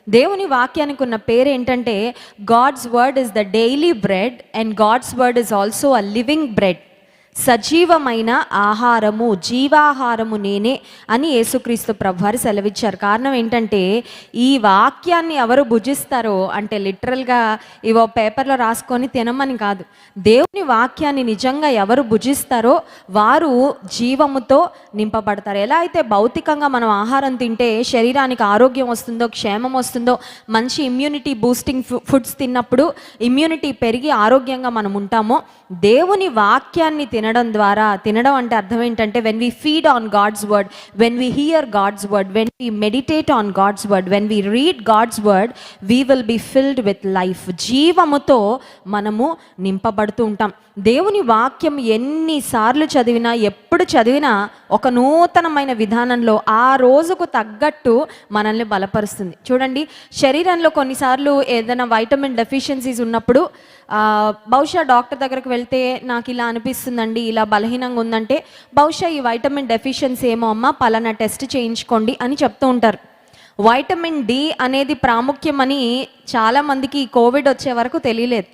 దేవుని వాక్యానికి ఉన్న పేరు ఏంటంటే, God's word is the daily bread and God's word is also a living bread. సజీవమైన ఆహారము, జీవాహారము నేనే అని యేసుక్రీస్తు ప్రభువారు సెలవిచ్చారు. కారణం ఏంటంటే, ఈ వాక్యాన్ని ఎవరు భుజిస్తారో, అంటే లిటరల్గా ఇవో పేపర్లో రాసుకొని తినమని కాదు, దేవుని వాక్యాన్ని నిజంగా ఎవరు భుజిస్తారో వారు జీవముతో నింపబడతారు. ఎలా అయితే భౌతికంగా మనం ఆహారం తింటే శరీరానికి ఆరోగ్యం వస్తుందో, క్షేమం వస్తుందో, మంచి ఇమ్యూనిటీ బూస్టింగ్ ఫుడ్స్ తిన్నప్పుడు ఇమ్యూనిటీ పెరిగి ఆరోగ్యంగా మనం ఉంటామో, దేవుని వాక్యాన్ని తినడం ద్వారా, తినడం అంటే అర్థం ఏంటంటే, when we feed on God's word, when we hear God's word, when we meditate on God's word, when we read God's word, we will be filled with life. జీవముతో మనము నింపబడుతూ ఉంటాం. దేవుని వాక్యం ఎన్నిసార్లు చదివినా, ఎప్పుడు చదివినా ఒక నూతనమైన విధానంలో ఆ రోజుకు తగ్గట్టు మనల్ని బలపరుస్తుంది. చూడండి, శరీరంలో కొన్నిసార్లు ఏదైనా వైటమిన్ డెఫిషియన్సీస్ ఉన్నప్పుడు బహుశా డాక్టర్ దగ్గరకు వెళ్తే నాకు ఇలా అనిపిస్తుందండి, ఇలా బలహీనంగా ఉందంటే, బహుశా ఈ వైటమిన్ డెఫిషియన్సీ ఏమో అమ్మ, పలానా టెస్ట్ చేయించుకోండి అని చెప్తూ ఉంటారు. వైటమిన్ డి అనేది ప్రాముఖ్యమని చాలామందికి కోవిడ్ వచ్చే వరకు తెలియలేదు.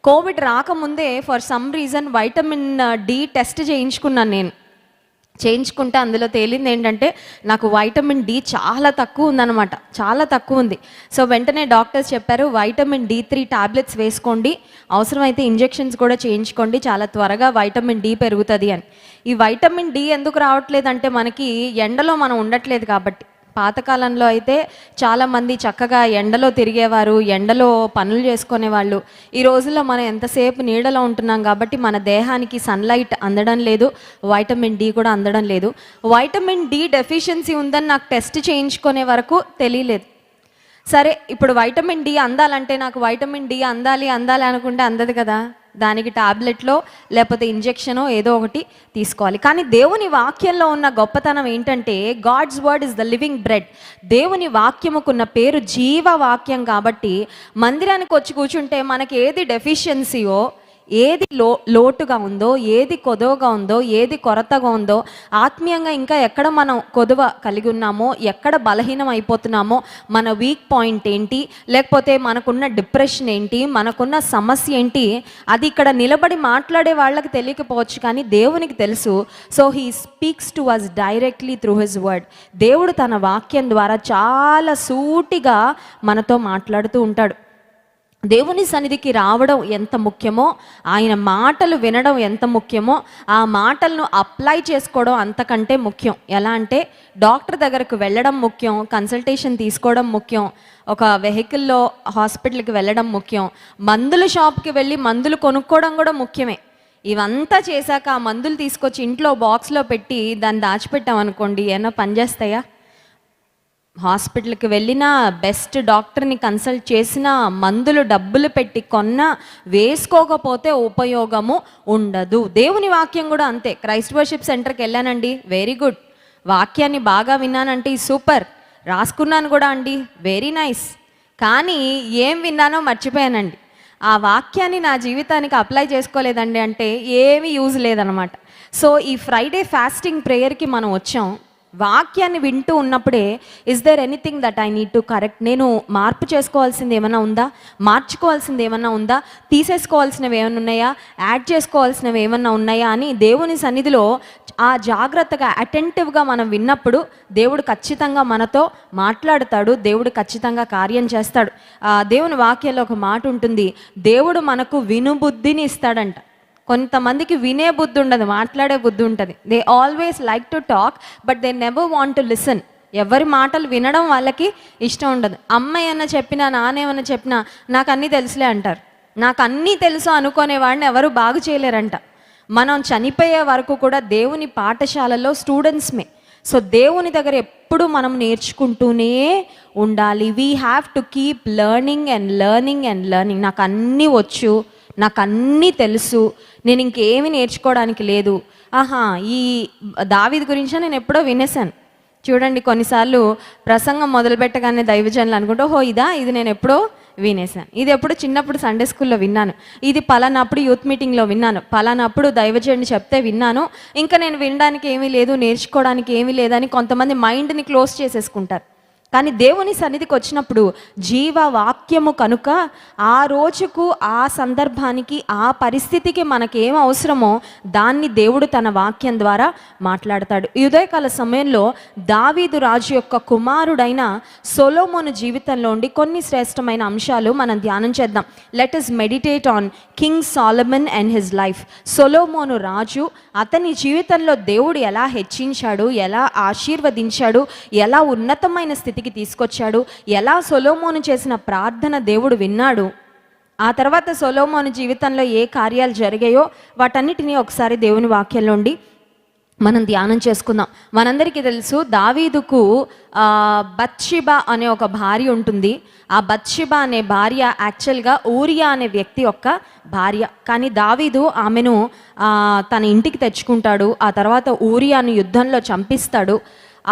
కోవిడ్ రాకముందే for some reason vitamin D test చేయించుకున్నాను నేను. చేయించుకుంటే అందులో తేలింది ఏంటంటే, నాకు వైటమిన్ డి చాలా తక్కువ ఉందన్నమాట, చాలా తక్కువ ఉంది. సో వెంటనే డాక్టర్స్ చెప్పారు, వైటమిన్ D3 టాబ్లెట్స్ వేసుకోండి, అవసరమైతే ఇంజెక్షన్స్ కూడా చేయించుకోండి, చాలా త్వరగా వైటమిన్ డి పెరుగుతుంది అని. ఈ వైటమిన్ డి ఎందుకు రావట్లేదంటే, మనకి ఎండలో మనం ఉండట్లేదు కాబట్టి. పాతకాలంలో అయితే చాలామంది చక్కగా ఎండలో తిరిగేవారు, ఎండలో పనులు చేసుకునేవాళ్ళు. ఈ రోజుల్లో మనం ఎంతసేపు నీడలో ఉంటున్నాం కాబట్టి మన దేహానికి సన్లైట్ అందడం లేదు, వైటమిన్ డి కూడా అందడం లేదు. వైటమిన్ డి డెఫిషియన్సీ ఉందని నాకు టెస్ట్ చేయించుకునే వరకు తెలియలేదు. సరే, ఇప్పుడు వైటమిన్ డి అందాలంటే, నాకు వైటమిన్ డి అందాలి అనుకుంటే అందదు కదా, దానికి టాబ్లెట్లో లేకపోతే ఇంజెక్షనో ఏదో ఒకటి తీసుకోవాలి. కానీ దేవుని వాక్యంలో ఉన్న గొప్పతనం ఏంటంటే, God's word is the living bread. దేవుని వాక్యముకున్న పేరు జీవ వాక్యం కాబట్టి మందిరానికి వచ్చి కూర్చుంటే మనకి ఏది డెఫిషియన్సీయో, ఏది లోటుగా ఉందో, ఏది కొదవగా ఉందో, ఏది కొరతగా ఉందో, ఆత్మీయంగా ఇంకా ఎక్కడ మనం కొదువ కలిగి ఉన్నామో, ఎక్కడ బలహీనం అయిపోతున్నామో, మన వీక్ పాయింట్ ఏంటి, లేకపోతే మనకున్న డిప్రెషన్ ఏంటి, మనకున్న సమస్య ఏంటి, అది ఇక్కడ నిలబడి మాట్లాడే వాళ్ళకి తెలియకపోవచ్చు, కానీ దేవునికి తెలుసు. So he speaks to us directly through his word. దేవుడు తన వాక్యం ద్వారా చాలా సూటిగా మనతో మాట్లాడుతూ ఉంటాడు. దేవుని సన్నిధికి రావడం ఎంత ముఖ్యమో, ఆయన మాటలు వినడం ఎంత ముఖ్యమో, ఆ మాటలను అప్లై చేసుకోవడం అంతకంటే ముఖ్యం. ఎలా అంటే, డాక్టర్ దగ్గరకు వెళ్ళడం ముఖ్యం, కన్సల్టేషన్ తీసుకోవడం ముఖ్యం, ఒక వెహికల్లో హాస్పిటల్కి వెళ్ళడం ముఖ్యం, మందుల షాప్కి వెళ్ళి మందులు కొనుక్కోవడం కూడా ముఖ్యమే. ఇవంతా చేశాక ఆ మందులు తీసుకొచ్చి ఇంట్లో బాక్స్లో పెట్టి దాన్ని దాచిపెట్టామనుకోండి, ఏమైనా పనిచేస్తాయా? హాస్పిటల్కి వెళ్ళినా, బెస్ట్ డాక్టర్ని కన్సల్ట్ చేసినా, మందులు డబ్బులు పెట్టి కొన్నా, వేసుకోకపోతే ఉపయోగము ఉండదు. దేవుని వాక్యం కూడా అంతే. క్రైస్ట్ వర్షిప్ సెంటర్కి వెళ్ళానండి, వెరీ గుడ్. వాక్యాన్ని బాగా విన్నానంటే సూపర్, రాసుకున్నాను కూడా అండి, వెరీ నైస్. కానీ ఏం విన్నానో మర్చిపోయానండి. ఆ వాక్యాన్ని నా జీవితానికి అప్లై చేసుకోలేదండి అంటే ఏమీ యూజ్ లేదనమాట. సో ఈ ఫ్రైడే ఫాస్టింగ్ ప్రేయర్కి మనం వచ్చాం. వాక్యాన్ని వింటూ ఉన్నప్పుడే, is there anything that I need to correct, నేను మార్పు చేసుకోవాల్సింది ఏమన్నా ఉందా, మార్చుకోవాల్సింది ఏమన్నా ఉందా, తీసేసుకోవాల్సినవి ఏమన్నా ఉన్నాయా, యాడ్ చేసుకోవాల్సినవి ఏమన్నా ఉన్నాయా అని దేవుని సన్నిధిలో ఆ జాగ్రత్తగా అటెంటివ్గా మనం విన్నప్పుడు దేవుడు ఖచ్చితంగా మనతో మాట్లాడతాడు, దేవుడు ఖచ్చితంగా కార్యం చేస్తాడు. దేవుని వాక్యంలో ఒక మాట ఉంటుంది, దేవుడు మనకు వినుబుద్ధిని ఇస్తాడంట. కొంతమందికి వినే బుద్ధి ఉండదు, మాట్లాడే బుద్ధి ఉంటుంది. They always like to talk but they never want to listen. ఎవరి మాటలు వినడం వాళ్ళకి ఇష్టం ఉండదు. అమ్మ ఏమన్నా చెప్పినా, నానేమన్నా చెప్పినా నాకు అన్నీ తెలుసులే అంటారు. నాకు అన్నీ తెలుసు అనుకునే వాడిని ఎవరు బాగు చేయలేరంట. మనం చనిపోయే వరకు కూడా దేవుని పాఠశాలలో స్టూడెంట్స్మే. సో దేవుని దగ్గర ఎప్పుడు మనం నేర్చుకుంటూనే ఉండాలి. We have to keep learning and learning and learning. నాకు అన్నీ వచ్చు, నాకు అన్నీ తెలుసు, నేను ఇంకేమీ నేర్చుకోవడానికి లేదు. ఈ దావీదు గురించి నేను ఎప్పుడో వినేశాను. చూడండి, కొన్నిసార్లు ప్రసంగం మొదలుపెట్టగానే దైవజనులు అనుకుంటూ, ఇది నేను ఎప్పుడో వినేశాను, ఇది ఎప్పుడు చిన్నప్పుడు సండే స్కూల్లో విన్నాను, ఇది పలానప్పుడు యూత్ మీటింగ్లో విన్నాను, పలానప్పుడు దైవజనుడు చెప్తే విన్నాను, ఇంకా నేను వినడానికి ఏమీ లేదు, నేర్చుకోవడానికి ఏమీ లేదని కొంతమంది మైండ్ని క్లోజ్ చేసేసుకుంటారు. కానీ దేవుని సన్నిధికి వచ్చినప్పుడు జీవవాక్యము కనుక ఆ రోజుకు, ఆ సందర్భానికి, ఆ పరిస్థితికి మనకేం అవసరమో దాన్ని దేవుడు తన వాక్యం ద్వారా మాట్లాడతాడు. ఈ ఉదయకాల సమయంలో దావీదు రాజు యొక్క కుమారుడైన సొలొమోను జీవితంలో ఉండి కొన్ని శ్రేష్టమైన అంశాలు మనం ధ్యానం చేద్దాం. Let us meditate on King Solomon and his life. సొలొమోను రాజు, అతని జీవితంలో దేవుడు ఎలా హెచ్చించాడు, ఎలా ఆశీర్వదించాడు, ఎలా ఉన్నతమైన స్థితికి తీసుకొచ్చాడు, ఎలా సొలొమోను చేసిన ప్రార్థన దేవుడు విన్నాడు, ఆ తర్వాత సొలొమోను జీవితంలో ఏ కార్యాలు జరిగాయో వాటన్నిటినీ ఒకసారి దేవుని వాక్యంలోండి మనం ధ్యానం చేసుకుందాం. మనందరికీ తెలుసు దావీదుకు బత్షెబా అనే ఒక భార్య ఉంటుంది. ఆ బత్షెబా అనే భార్య యాక్చువల్గా ఊరియా అనే వ్యక్తి యొక్క భార్య. కానీ దావీదు ఆమెను తన ఇంటికి తెచ్చుకుంటాడు. ఆ తర్వాత ఊరియాను యుద్ధంలో చంపిస్తాడు.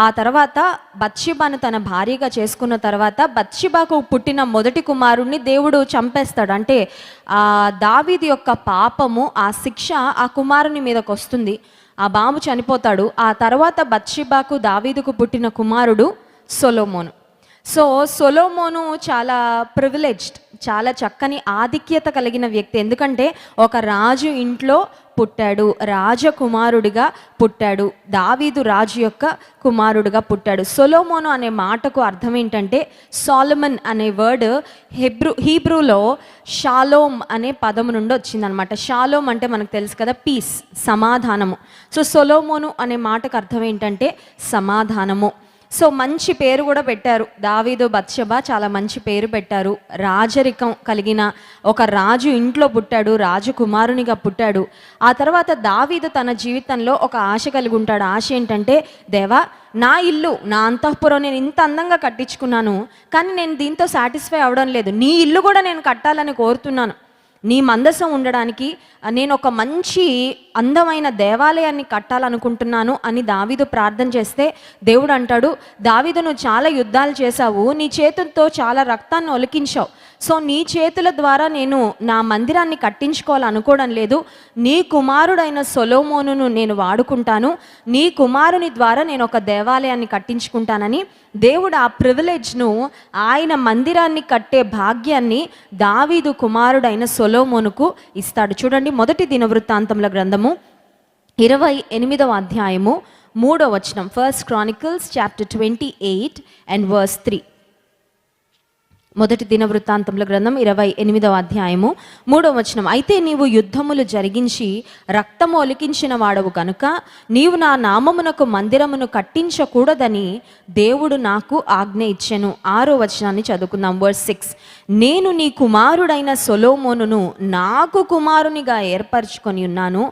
ఆ తర్వాత బత్షెబాను తన భార్యగా చేసుకున్న తర్వాత బత్షెబాకు పుట్టిన మొదటి కుమారుణ్ణి దేవుడు చంపేస్తాడు. అంటే దావీదు యొక్క పాపము, ఆ శిక్ష ఆ కుమారుని మీదకి వస్తుంది. ఆ బాబు చనిపోతాడు. ఆ తర్వాత బత్షెబాకు దావీదుకు పుట్టిన కుమారుడు సొలొమోను. సో సొలొమోను చాలా ప్రివిలేజ్డ్, చాలా చక్కని ఆధిక్యత కలిగిన వ్యక్తి. ఎందుకంటే ఒక రాజు ఇంట్లో పుట్టాడు, రాజకుమారుడిగా పుట్టాడు, దావీదు రాజు యొక్క కుమారుడిగా పుట్టాడు. సొలొమోను అనే మాటకు అర్థం ఏంటంటే, సాలమన్ అనే వర్డ్ హీబ్రూలో షాలోమ్ అనే పదము నుండి వచ్చిందనమాట. షాలోమ్ అంటే మనకు తెలుసు కదా, పీస్, సమాధానము. సో సొలొమోను అనే మాటకు అర్థం ఏంటంటే సమాధానము. సో మంచి పేరు కూడా పెట్టారు. దావీదు బత్షెబా చాలా మంచి పేరు పెట్టారు. రాజరికం కలిగిన ఒక రాజు ఇంట్లో పుట్టాడు, రాజకుమారునిగా పుట్టాడు. ఆ తర్వాత దావీదు తన జీవితంలో ఒక ఆశ కలిగి ఉంటాడు. ఆశ ఏంటంటే, దేవా నా ఇల్లు, నా అంతఃపురం నేను ఇంత అందంగా కట్టించుకున్నాను, కానీ నేను దీంతో సాటిస్ఫై అవ్వడం లేదు. నీ ఇల్లు కూడా నేను కట్టాలని కోరుతున్నాను. నీ మందసం ఉండడానికి నేను ఒక మంచి అందమైన దేవాలయాన్ని కట్టాలనుకుంటున్నాను అని దావీదు ప్రార్థన చేస్తే దేవుడు అంటాడు, దావీదు నువ్వు చాలా యుద్ధాలు చేశావు, నీ చేతులతో చాలా రక్తాన్ని ఒలికించావు. సో నీ చేతుల ద్వారా నేను నా మందిరాన్ని కట్టించుకోవాలనుకోవడం లేదు. నీ కుమారుడైన సొలొమోనును నేను వాడుకుంటాను. నీ కుమారుని ద్వారా నేను ఒక దేవాలయాన్ని కట్టించుకుంటానని దేవుడు ఆ ప్రివిలేజ్ను, ఆయన మందిరాన్ని కట్టే భాగ్యాన్ని దావీదు కుమారుడైన సొలొమోనుకు ఇస్తాడు. చూడండి, మొదటి దినవృత్తాంతముల గ్రంథము 28వ అధ్యాయము 3వ వచనం. 1 Chronicles chapter 28 and verse 3. మొదటి దినవృత్తాంతముల గ్రంథం 28వ అధ్యాయము 3వ వచనం. అయితే నీవు యుద్ధములు జరిగించి రక్తము ఒలికించిన వాడవు కనుక నీవు నా నామమునకు మందిరమును కట్టించకూడదని దేవుడు నాకు ఆజ్ఞ ఇచ్చెను. 6వ వచనాన్ని చదువుకుందాం. వర్స్ 6. నేను నీ కుమారుడైన సొలొమోనును నాకు కుమారునిగా ఏర్పరచుకొని ఉన్నాను.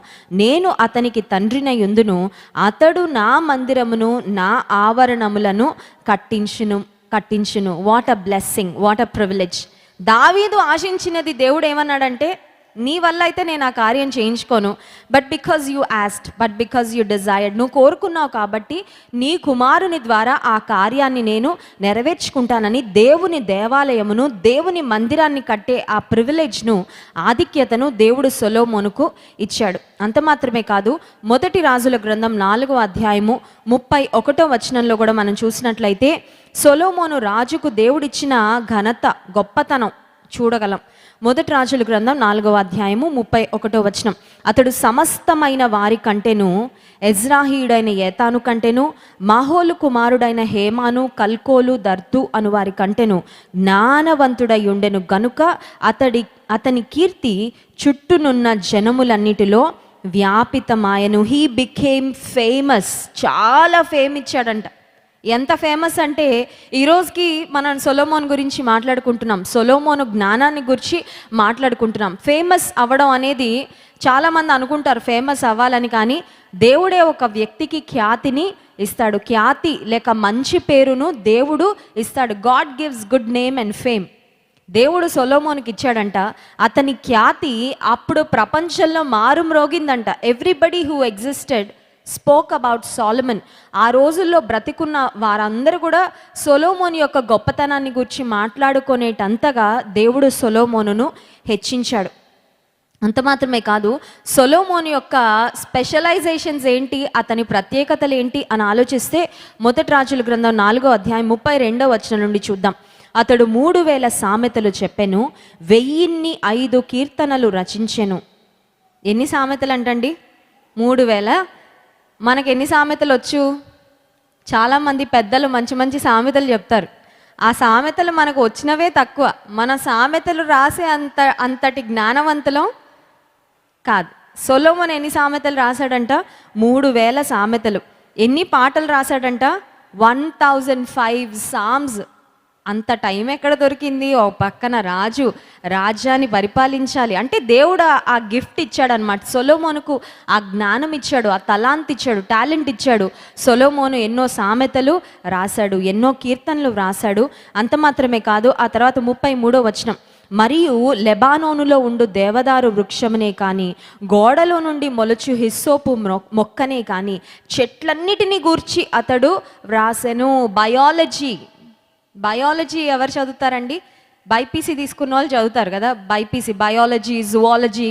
నేను అతనికి తండ్రినై యుందును. అతడు నా మందిరమును, నా ఆవరణములను కట్టించును. What a blessing, what a privilege. దావీదు ఆశించినది దేవుడు ఏమన్నాడంటే, నీ వల్ల అయితే నేను ఆ కార్యం చేయించుకోను, but because you asked, but because you desired, నువ్వు కోరుకున్నావు కాబట్టి నీ కుమారుని ద్వారా ఆ కార్యాన్ని నేను నెరవేర్చుకుంటానని దేవుని దేవాలయమును, దేవుని మందిరాన్ని కట్టే ఆ ప్రివిలేజ్ను, ఆధిక్యతను దేవుడు సొలొమోనుకు ఇచ్చాడు. అంత మాత్రమే కాదు, మొదటి రాజుల గ్రంథం 4వ అధ్యాయము 31వ వచనంలో కూడా మనం చూసినట్లయితే సొలొమోను రాజుకు దేవుడిచ్చిన ఘనత, గొప్పతనం చూడగలం. మొదటి రాజుల గ్రంథం 4వ అధ్యాయము 31వ వచనం. అతడు సమస్తమైన వారి కంటేను, ఎజ్రాహీయుడైన ఏతాను కంటేను, మాహోలు కుమారుడైన హేమాను, కల్కోలు, దర్తు అను వారి కంటేను జ్ఞానవంతుడై ఉండెను గనుక అతని కీర్తి చుట్టూనున్న జనములన్నిటిలో వ్యాపితమాయను. He became famous. చాలా ఫేమ్ ఇచ్చాడంట. ఎంత ఫేమస్ అంటే ఈరోజుకి మనం సొలొమోన్ గురించి మాట్లాడుకుంటున్నాం, సొలొమోను జ్ఞానాన్ని గురించి మాట్లాడుకుంటున్నాం. ఫేమస్ అవ్వడం అనేది చాలామంది అనుకుంటారు ఫేమస్ అవ్వాలని, కానీ దేవుడే ఒక వ్యక్తికి ఖ్యాతిని ఇస్తాడు. ఖ్యాతి లేక మంచి పేరును దేవుడు ఇస్తాడు. God gives good name and fame. దేవుడు సొలొమోనుకి ఇచ్చాడంట. అతని ఖ్యాతి అప్పుడు ప్రపంచంలో మారుమ్రోగిందంట. Everybody who existed spoke about Solomon. ఆ రోజుల్లో బ్రతికున్న వారందరూ కూడా సొలొమోను యొక్క గొప్పతనాన్ని గురించి మాట్లాడుకునేటంతగా దేవుడు సొలొమోనును హెచ్చించాడు. అంత మాత్రమే కాదు, సొలొమోను యొక్క స్పెషలైజేషన్స్ ఏంటి, అతని ప్రత్యేకతలు ఏంటి అని ఆలోచిస్తే మొదటి రాజుల గ్రంథం 4వ అధ్యాయం 32వ వచనం నుండి చూద్దాం. అతడు 3000 సామెతలు చెప్పెను, 1005 కీర్తనలు రచించెను. ఎన్ని సామెతలు అంటండి? 3000. మనకి ఎన్ని సామెతలు వచ్చు? చాలామంది పెద్దలు మంచి మంచి సామెతలు చెప్తారు. ఆ సామెతలు మనకు వచ్చినవే తక్కువ. మన సామెతలు రాసే అంతటి జ్ఞానవంతులం కాదు. సొలొమోను ఎన్ని సామెతలు రాశాడంట? 3000 సామెతలు. ఎన్ని పాటలు రాశాడంట? 1005 సామ్స్. అంత టైం ఎక్కడ దొరికింది? ఓ పక్కన రాజు రాజ్యాన్ని పరిపాలించాలి అంటే దేవుడు ఆ గిఫ్ట్ ఇచ్చాడు అనమాట. సొలొమోనుకు ఆ జ్ఞానం ఇచ్చాడు, ఆ తలాంత్ ఇచ్చాడు, టాలెంట్ ఇచ్చాడు. సొలొమోను ఎన్నో సామెతలు రాశాడు, ఎన్నో కీర్తనలు రాశాడు. అంత మాత్రమే కాదు, ఆ తర్వాత 33వ వచనం, మరియు లెబానోనులో ఉండు దేవదారు వృక్షమునే కానీ, గోడలో నుండి మొలచు హిస్సోపు మొక్కనే కానీ, చెట్లన్నిటినీ గూర్చి అతడు వ్రాసెను. బయాలజీ ఎవరు చదువుతారండి? బైపీసీ తీసుకున్న వాళ్ళు చదువుతారు కదా. BiPC biology, zoology,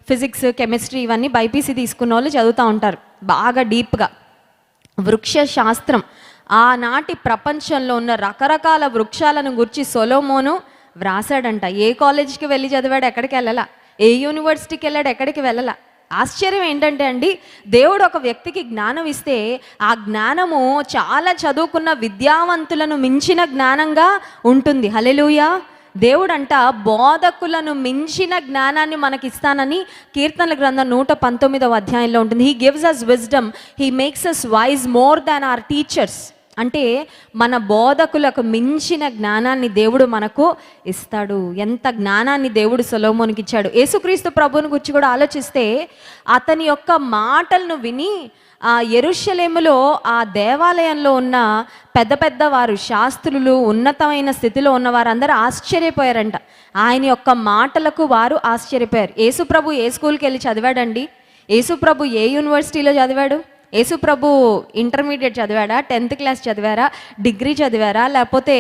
physics, chemistry ఇవన్నీ బైపీసీ తీసుకున్న వాళ్ళు చదువుతూ ఉంటారు బాగా డీప్గా. వృక్ష శాస్త్రం, ఆనాటి ప్రపంచంలో ఉన్న రకరకాల వృక్షాలను గురించి సొలొమోను వ్రాసాడంట. ఏ కాలేజీకి వెళ్ళి చదివాడు? ఎక్కడికి వెళ్ళాలా. ఏ యూనివర్సిటీకి వెళ్ళాడు? ఎక్కడికి వెళ్ళాలా. ఆశ్చర్యం ఏంటంటే అండి, దేవుడు ఒక వ్యక్తికి జ్ఞానం ఇస్తే ఆ జ్ఞానము చాలా చదువుకున్న విద్యావంతులను మించిన జ్ఞానంగా ఉంటుంది. హల్లెలూయా. దేవుడంట బోధకులను మించిన జ్ఞానాన్ని మనకి ఇస్తానని కీర్తనల గ్రంథం 119వ అధ్యాయంలో ఉంటుంది. He gives us wisdom, he makes us wise more than our teachers. అంటే మన బోధకులకు మించిన జ్ఞానాన్ని దేవుడు మనకు ఇస్తాడు. ఎంత జ్ఞానాన్ని దేవుడు సొలొమోనుకి ఇచ్చాడు. యేసుక్రీస్తు ప్రభువుని గురించి కూడా ఆలోచిస్తే అతని యొక్క మాటలను విని ఆ యెరూషలేములో ఆ దేవాలయంలో ఉన్న పెద్ద పెద్ద వారు, శాస్త్రులు, ఉన్నతమైన స్థితిలో ఉన్న వారందరూ ఆశ్చర్యపోయారంట. ఆయన యొక్క మాటలకు వారు ఆశ్చర్యపోయారు. యేసుప్రభు ఏ స్కూల్కి వెళ్ళి చదివాడండి? యేసుప్రభు ఏ యూనివర్సిటీలో చదివాడు? యేసుప్రభు ఇంటర్మీడియట్ చదివాడా? 10th క్లాస్ చదివారా? డిగ్రీ చదివారా? లేకపోతే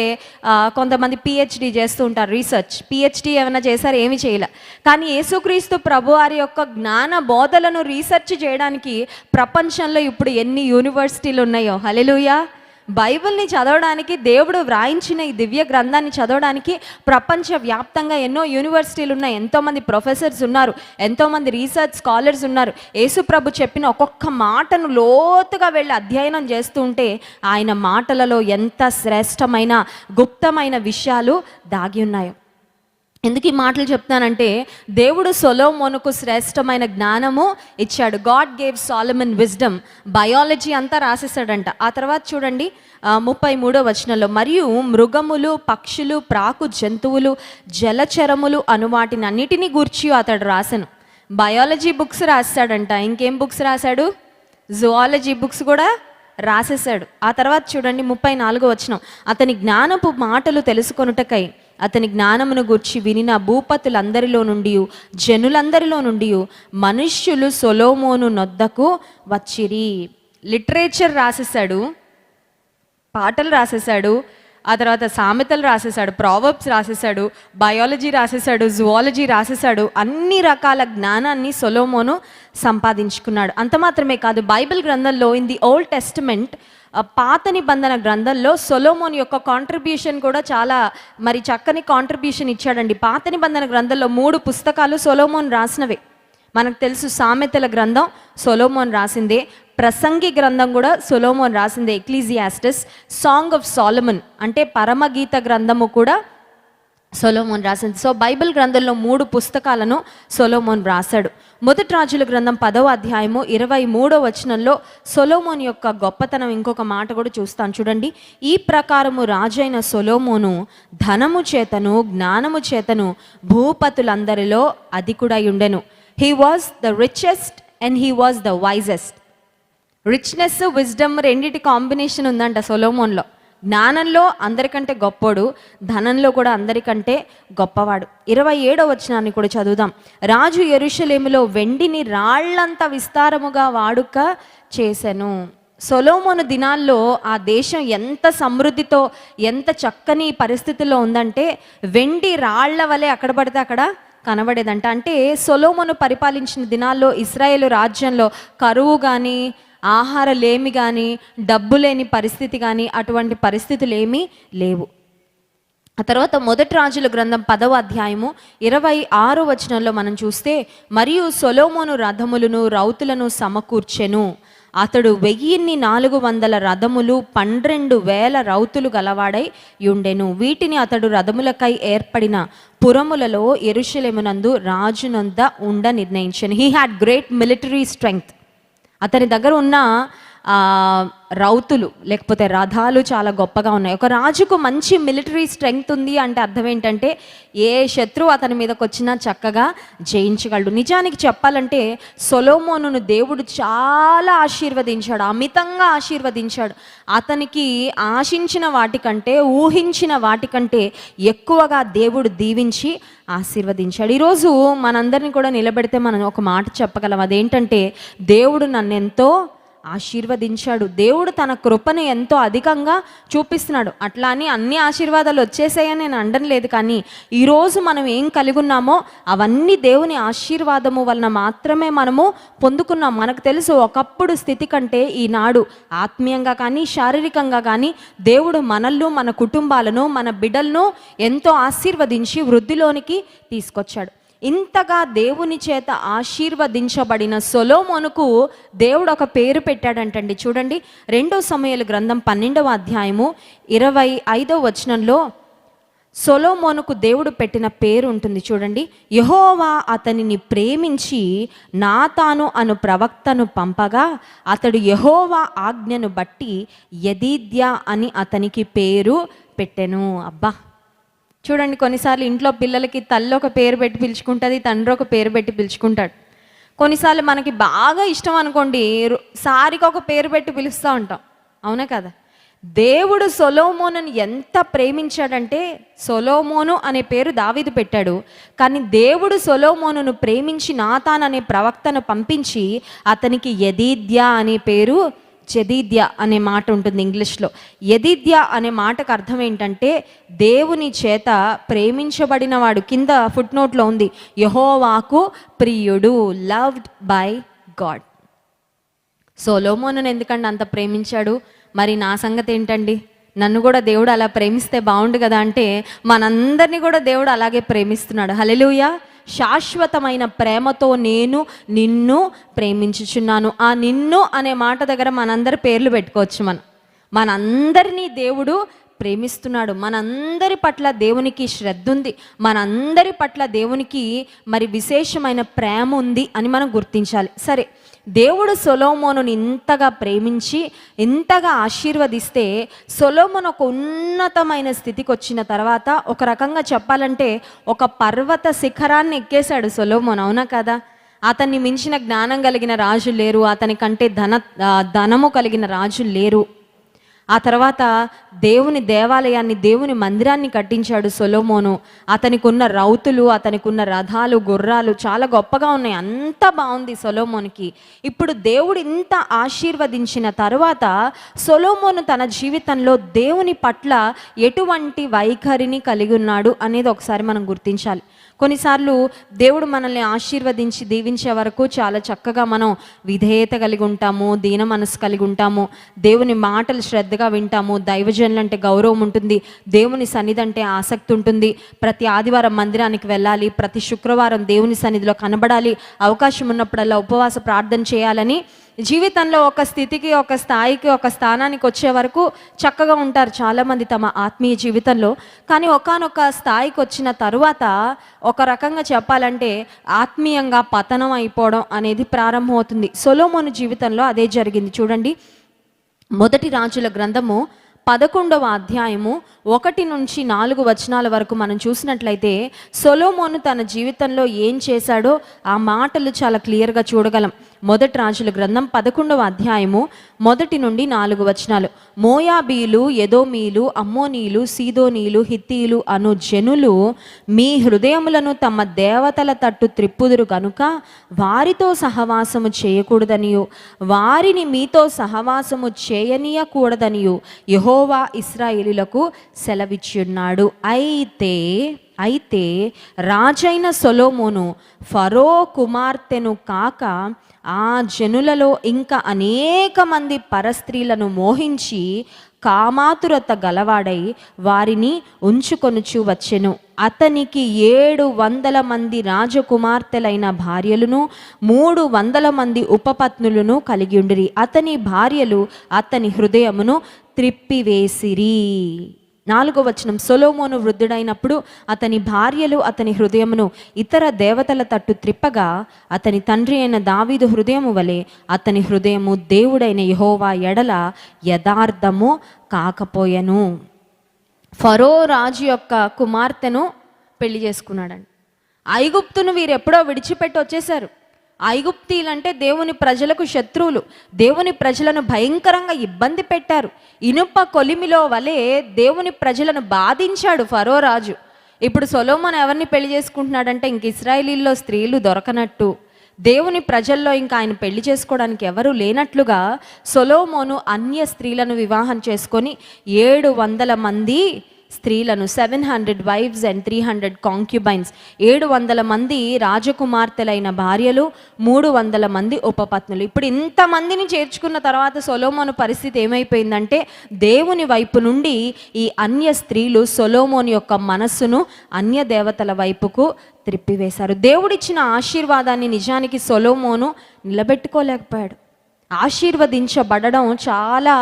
కొంతమంది పిహెచ్డి చేస్తూ ఉంటారు, రీసెర్చ్. పిహెచ్డి ఏమైనా చేశారు? ఏమి చేయలే. కానీ యేసుక్రీస్తు ప్రభు వారి యొక్క జ్ఞాన బోధలను రీసెర్చ్ చేయడానికి ప్రపంచంలో ఇప్పుడు ఎన్ని యూనివర్సిటీలు ఉన్నాయో. హల్లెలూయా. బైబిల్ని చదవడానికి, దేవుడు వ్రాయించిన ఈ దివ్య గ్రంథాన్ని చదవడానికి ప్రపంచవ్యాప్తంగా ఎన్నో యూనివర్సిటీలు ఉన్నాయి, ఎంతోమంది ప్రొఫెసర్స్ ఉన్నారు, ఎంతోమంది రీసెర్చ్ స్కాలర్స్ ఉన్నారు. యేసుప్రభు చెప్పిన ఒక్కొక్క మాటను లోతుగా వెళ్ళి అధ్యయనం చేస్తూ ఉంటే ఆయన మాటలలో ఎంత శ్రేష్టమైన గుప్తమైన విషయాలు దాగి ఉన్నాయో. ఎందుకు ఈ మాటలు చెప్తానంటే, దేవుడు సొలొమోనుకు శ్రేష్టమైన జ్ఞానము ఇచ్చాడు. God gave Solomon wisdom. Biology అంతా రాసేసాడంట. ఆ తర్వాత చూడండి 33వ వచనంలో, మరియు మృగములు, పక్షులు, ప్రాకు జంతువులు, జలచరములు అను వాటిని అన్నిటినీ గూర్చి అతడు రాసెను. Biology books రాశాడంట. ఇంకేం బుక్స్ రాశాడు? జువాలజీ బుక్స్ కూడా రాసేసాడు. ఆ తర్వాత చూడండి 34వ వచనం, అతని జ్ఞానపు మాటలు తెలుసుకొనుటకై అతని జ్ఞానమును గూర్చి వినిన భూపతులందరిలో నుండి, జనులందరిలో నుండి మనుష్యులు సొలొమోను నొద్దకు వచ్చిరి. లిటరేచర్ రాసేసాడు, పాటలు రాసేసాడు, ఆ తర్వాత సామెతలు రాసేసాడు, ప్రావర్బ్స్ రాసేసాడు, బయాలజీ రాసేసాడు, జువాలజీ రాసేసాడు. అన్ని రకాల జ్ఞానాన్ని సొలొమోను సంపాదించుకున్నాడు. అంత మాత్రమే కాదు, బైబిల్ గ్రంథంలో ఇన్ ది ఓల్డ్ టెస్టమెంట్, పాత నిబంధన గ్రంథంలో సొలొమోన్ యొక్క కాంట్రిబ్యూషన్ కూడా చాలా చక్కని కాంట్రిబ్యూషన్ ఇచ్చాడండి. పాత నిబంధన గ్రంథంలో 3 పుస్తకాలు సొలొమోన్ రాసినవే. మనకు తెలుసు, సామెతల గ్రంథం సొలొమోన్ రాసిందే, ప్రసంగి గ్రంథం కూడా సొలొమోన్ రాసిందే, ఎక్లీసియాస్టిస్, సాంగ్ ఆఫ్ సాలమన్ అంటే పరమగీత గ్రంథము కూడా సొలొమోన్ రాసింది. సో బైబిల్ గ్రంథంలో 3 పుస్తకాలను సొలొమోన్ రాశాడు. మొదటి రాజుల గ్రంథం 10వ అధ్యాయము 23వ వచనంలో సొలొమోన్ యొక్క గొప్పతనం ఇంకొక మాట కూడా చూస్తాను చూడండి. ఈ ప్రకారము రాజైన సొలొమోను ధనము చేతను జ్ఞానము చేతను భూపతులందరిలో అధికుడై ఉండెను. He was the richest and he was the wisest. Richness, wisdom రెండిటి కాంబినేషన్ ఉందంట సొలొమోన్లో. జ్ఞానంలో అందరికంటే గొప్పోడు, ధనంలో కూడా అందరికంటే గొప్పవాడు. 27వ వచనాన్ని కూడా చదువుదాం. రాజు యెరూషలేములో వెండిని రాళ్లంత విస్తారముగా వాడుక చేసెను. సొలొమోను దినాల్లో ఆ దేశం ఎంత సమృద్ధితో, ఎంత చక్కని పరిస్థితుల్లో ఉందంటే వెండి రాళ్ల వలె అక్కడ పడితే అక్కడ కనబడేదంట. అంటే సొలొమోను పరిపాలించిన దినాల్లో ఇశ్రాయేలు రాజ్యంలో కరువు కానీ, ఆహార లేమి కానీ, డబ్బు లేని పరిస్థితి కానీ, అటువంటి పరిస్థితులు ఏమీ లేవు. ఆ తర్వాత మొదటి రాజుల గ్రంథం 10వ అధ్యాయము 26వ వచనంలో మనం చూస్తే, మరియు సొలొమోను రథములను రౌతులను సమకూర్చెను. అతడు 1400 రథములు 12,000 రౌతులు గలవాడై యుండెను. వీటిని అతడు రథములకై ఏర్పడిన పురములలో యెరూషలేమునందు రాజునంద ఉండ నిర్ణయించెను. He had great military strength. అతని దగ్గర ఉన్న రౌతులు లేకపోతే రథాలు చాలా గొప్పగా ఉన్నాయి. ఒక రాజుకు మంచి మిలిటరీ స్ట్రెంగ్త్ ఉంది అంటే అర్థం ఏంటంటే ఏ శత్రువు అతని మీదకి వచ్చినా చక్కగా జయించగలడు. నిజానికి చెప్పాలంటే సొలొమోనును దేవుడు చాలా ఆశీర్వదించాడు, అమితంగా ఆశీర్వదించాడు. అతనికి ఆశించిన వాటికంటే, ఊహించిన వాటికంటే ఎక్కువగా దేవుడు దీవించి ఆశీర్వదించాడు. ఈరోజు మనందరినీ కూడా నిలబెడితే మనం ఒక మాట చెప్పగలం, అదేంటంటే దేవుడు నన్నెంతో ఆశీర్వదించాడు. దేవుడు తన కృపను ఎంతో అధికంగా చూపిస్తున్నాడు. అట్లా అని అన్ని ఆశీర్వాదాలు వచ్చేసాయని నేను అనడం లేదు, కానీ ఈరోజు మనం ఏం కలిగి ఉన్నామో అవన్నీ దేవుని ఆశీర్వాదము వలన మాత్రమే మనము పొందుకున్నాం. మనకు తెలుసు ఒకప్పుడు స్థితి కంటే ఈనాడు ఆత్మీయంగా కానీ శారీరకంగా కానీ దేవుడు మనల్ని, మన కుటుంబాలను, మన బిడ్డలను ఎంతో ఆశీర్వదించి వృద్ధిలోనికి తీసుకొచ్చాడు. ఇంతగా దేవుని చేత ఆశీర్వదించబడిన సొలొమోనుకు దేవుడు ఒక పేరు పెట్టాడంటండి. చూడండి, 2 సమూయేలు గ్రంథం 12వ అధ్యాయము 25వ వచనంలో సొలొమోనుకు దేవుడు పెట్టిన పేరు ఉంటుంది. చూడండి, యెహోవా అతనిని ప్రేమించి నాతాను అను ప్రవక్తను పంపగా అతడు యెహోవా ఆజ్ఞను బట్టి యెదీద్యా అని అతనికి పేరు పెట్టెను. అబ్బా, చూడండి, కొన్నిసార్లు ఇంట్లో పిల్లలకి తల్లి ఒక పేరు పెట్టి పిలుచుకుంటుంది, తండ్రి ఒక పేరు పెట్టి పిలుచుకుంటాడు. కొన్నిసార్లు మనకి బాగా ఇష్టం అనుకోండి, సారికి ఒక పేరు పెట్టి పిలుస్తూ ఉంటాం, అవునా కదా? దేవుడు సొలొమోనుని ఎంత ప్రేమించాడంటే, సొలొమోను అనే పేరు దావీదు పెట్టాడు, కానీ దేవుడు సొలొమోనును ప్రేమించి నాతాన్ అనే ప్రవక్తను పంపించి అతనికి యెదీద్యా అనే పేరు, జెదీద్యా అనే మాట ఉంటుంది ఇంగ్లీష్లో. యెదీద్యా అనే మాటకు అర్థం ఏంటంటే దేవుని చేత ప్రేమించబడినవాడు. కింద ఫుట్ నోట్లో ఉంది, యెహోవాకు ప్రియుడు, లవ్డ్ బై గాడ్. సొలొమోనును ఎందుకండి అంత ప్రేమించాడు? మరి నా సంగతి ఏంటండి? నన్ను కూడా దేవుడు అలా ప్రేమిస్తే బాగుండు కదా అంటే, మనందరినీ కూడా దేవుడు అలాగే ప్రేమిస్తున్నాడు. హల్లెలూయా. శాశ్వతమైన ప్రేమతో నేను నిన్ను ప్రేమించుచున్నాను. ఆ నిన్ను అనే మాట దగ్గర మనందరి పేర్లు పెట్టుకోవచ్చు. మనందరినీ దేవుడు ప్రేమిస్తున్నాడు. మనందరి పట్ల దేవునికి శ్రద్ధ ఉంది, మనందరి పట్ల దేవునికి మరి విశేషమైన ప్రేమ ఉంది అని మనం గుర్తించాలి. సరే, దేవుడు సొలొమోనుని ఇంతగా ప్రేమించి ఇంతగా ఆశీర్వదిస్తే సొలొమోను ఒక ఉన్నతమైన స్థితికి వచ్చిన తర్వాత, ఒక రకంగా చెప్పాలంటే ఒక పర్వత శిఖరాన్ని ఎక్కేశాడు సొలొమోను, అవునా కదా? అతన్ని మించిన జ్ఞానం కలిగిన రాజు లేరు, అతని కంటే ధనము కలిగిన రాజు లేరు. ఆ తర్వాత దేవుని దేవాలయాన్ని, దేవుని మందిరాన్ని కట్టించాడు సొలొమోను. అతనికి ఉన్న రౌతులు, అతనికి ఉన్న రథాలు, గుర్రాలు చాలా గొప్పగా ఉన్నాయి. అంత బాగుంది సొలొమోనుకి. ఇప్పుడు దేవుడు ఇంత ఆశీర్వదించిన తర్వాత సొలొమోను తన జీవితంలో దేవుని పట్ల ఎటువంటి వైఖరిని కలిగి ఉన్నాడు అనేది ఒకసారి మనం గుర్తించాలి. కొన్నిసార్లు దేవుడు మనల్ని ఆశీర్వదించి దీవించే వరకు చాలా చక్కగా మనం విధేయత కలిగి ఉంటాము, దీన మనసు కలిగి ఉంటాము, దేవుని మాటలు శ్రద్ధగా వింటాము, దైవజనులు అంటే గౌరవం ఉంటుంది, దేవుని సన్నిధి అంటే ఆసక్తి ఉంటుంది, ప్రతి ఆదివారం మందిరానికి వెళ్ళాలి, ప్రతి శుక్రవారం దేవుని సన్నిధిలో కనబడాలి, అవకాశం ఉన్నప్పుడల్లా ఉపవాస ప్రార్థన చేయాలని జీవితంలో ఒక స్థితికి, ఒక స్థాయికి, ఒక స్థానానికి వచ్చే వరకు చక్కగా ఉంటారు చాలామంది తమ ఆత్మీయ జీవితంలో. కానీ ఒకానొక స్థాయికి వచ్చిన తరువాత ఒక రకంగా చెప్పాలంటే ఆత్మీయంగా పతనం అయిపోవడం అనేది ప్రారంభమవుతుంది. సొలొమోను జీవితంలో అదే జరిగింది. చూడండి, మొదటి రాజుల గ్రంథము 11వ అధ్యాయము 1 నుంచి 4 వచనాల వరకు మనం చూసినట్లయితే సొలొమోను తన జీవితంలో ఏం చేశాడో ఆ మాటలు చాలా క్లియర్గా చూడగలం. మొదటి రాజుల గ్రంథం 11వ అధ్యాయము 1 నుండి 4 వచనాలు. మోయాబీలు, ఎదోమీలు, అమ్మోనీలు, సీదోనీలు, హిత్తీలు అను జనులు మీ హృదయములను తమ దేవతల తట్టు త్రిప్పుదురు గనుక వారితో సహవాసము చేయకూడదనియు వారిని మీతో సహవాసము చేయనీయకూడదనియు యెహోవా ఇశ్రాయేలులకు సెలవిచ్చున్నాడు. అయితే రాజైన సొలొమోను ఫరో కుమార్తెను కాక ఆ జనులలో ఇంకా అనేక మంది పరస్త్రీలను మోహించి కామాతురత గలవాడై వారిని ఉంచుకొనుచు వచ్చెను. అతనికి 700 మంది రాజకుమార్తెలైన భార్యలను 300 మంది ఉపపత్నులను కలిగి ఉండిరి. అతని భార్యలు అతని హృదయమును త్రిప్పివేసిరి. 4వ వచనం, సొలొమోను వృద్ధుడైనప్పుడు అతని భార్యలు అతని హృదయమును ఇతర దేవతల తట్టు త్రిప్పగా అతని తండ్రి అయిన దావీదు హృదయము వలె అతని హృదయము దేవుడైన యెహోవా ఎడల యథార్థము కాకపోయెను. ఫరో రాజు యొక్క కుమార్తెను పెళ్లి చేసుకున్నాడండి. ఐగుప్తును వీరు ఎప్పుడో విడిచిపెట్టి వచ్చేశారు. ఐగుప్తీలంటే దేవుని ప్రజలకు శత్రువులు. దేవుని ప్రజలను భయంకరంగా ఇబ్బంది పెట్టారు. ఇనుప కొలిమిలో వలె దేవుని ప్రజలను బాధించాడు ఫరో రాజు. ఇప్పుడు సొలొమోను ఎవరిని పెళ్లి చేసుకుంటున్నాడంటే ఇంక ఇశ్రాయేలీల్లో స్త్రీలు దొరకనట్టు, దేవుని ప్రజల్లో ఇంకా ఆయన పెళ్లి చేసుకోవడానికి ఎవరు లేనట్లుగా సొలొమోను అన్య స్త్రీలను వివాహం చేసుకొని 700 మంది స్త్రీలను, 700 వైఫ్స్ అండ్ 300 కాంక్యుబైన్స్, 700 మంది రాజకుమార్తెలైన భార్యలు, 300 మంది ఉపపత్నులు. ఇప్పుడు ఇంతమందిని చేర్చుకున్న తర్వాత సొలొమోను పరిస్థితి ఏమైపోయిందంటే దేవుని వైపు నుండి ఈ అన్య స్త్రీలు సొలొమోను యొక్క మనస్సును అన్య దేవతల వైపుకు త్రిప్పివేశారు. దేవుడిచ్చిన ఆశీర్వాదాన్ని నిజానికి సొలొమోను నిలబెట్టుకోలేకపోయాడు. ఆశీర్వదించబడడం చాలా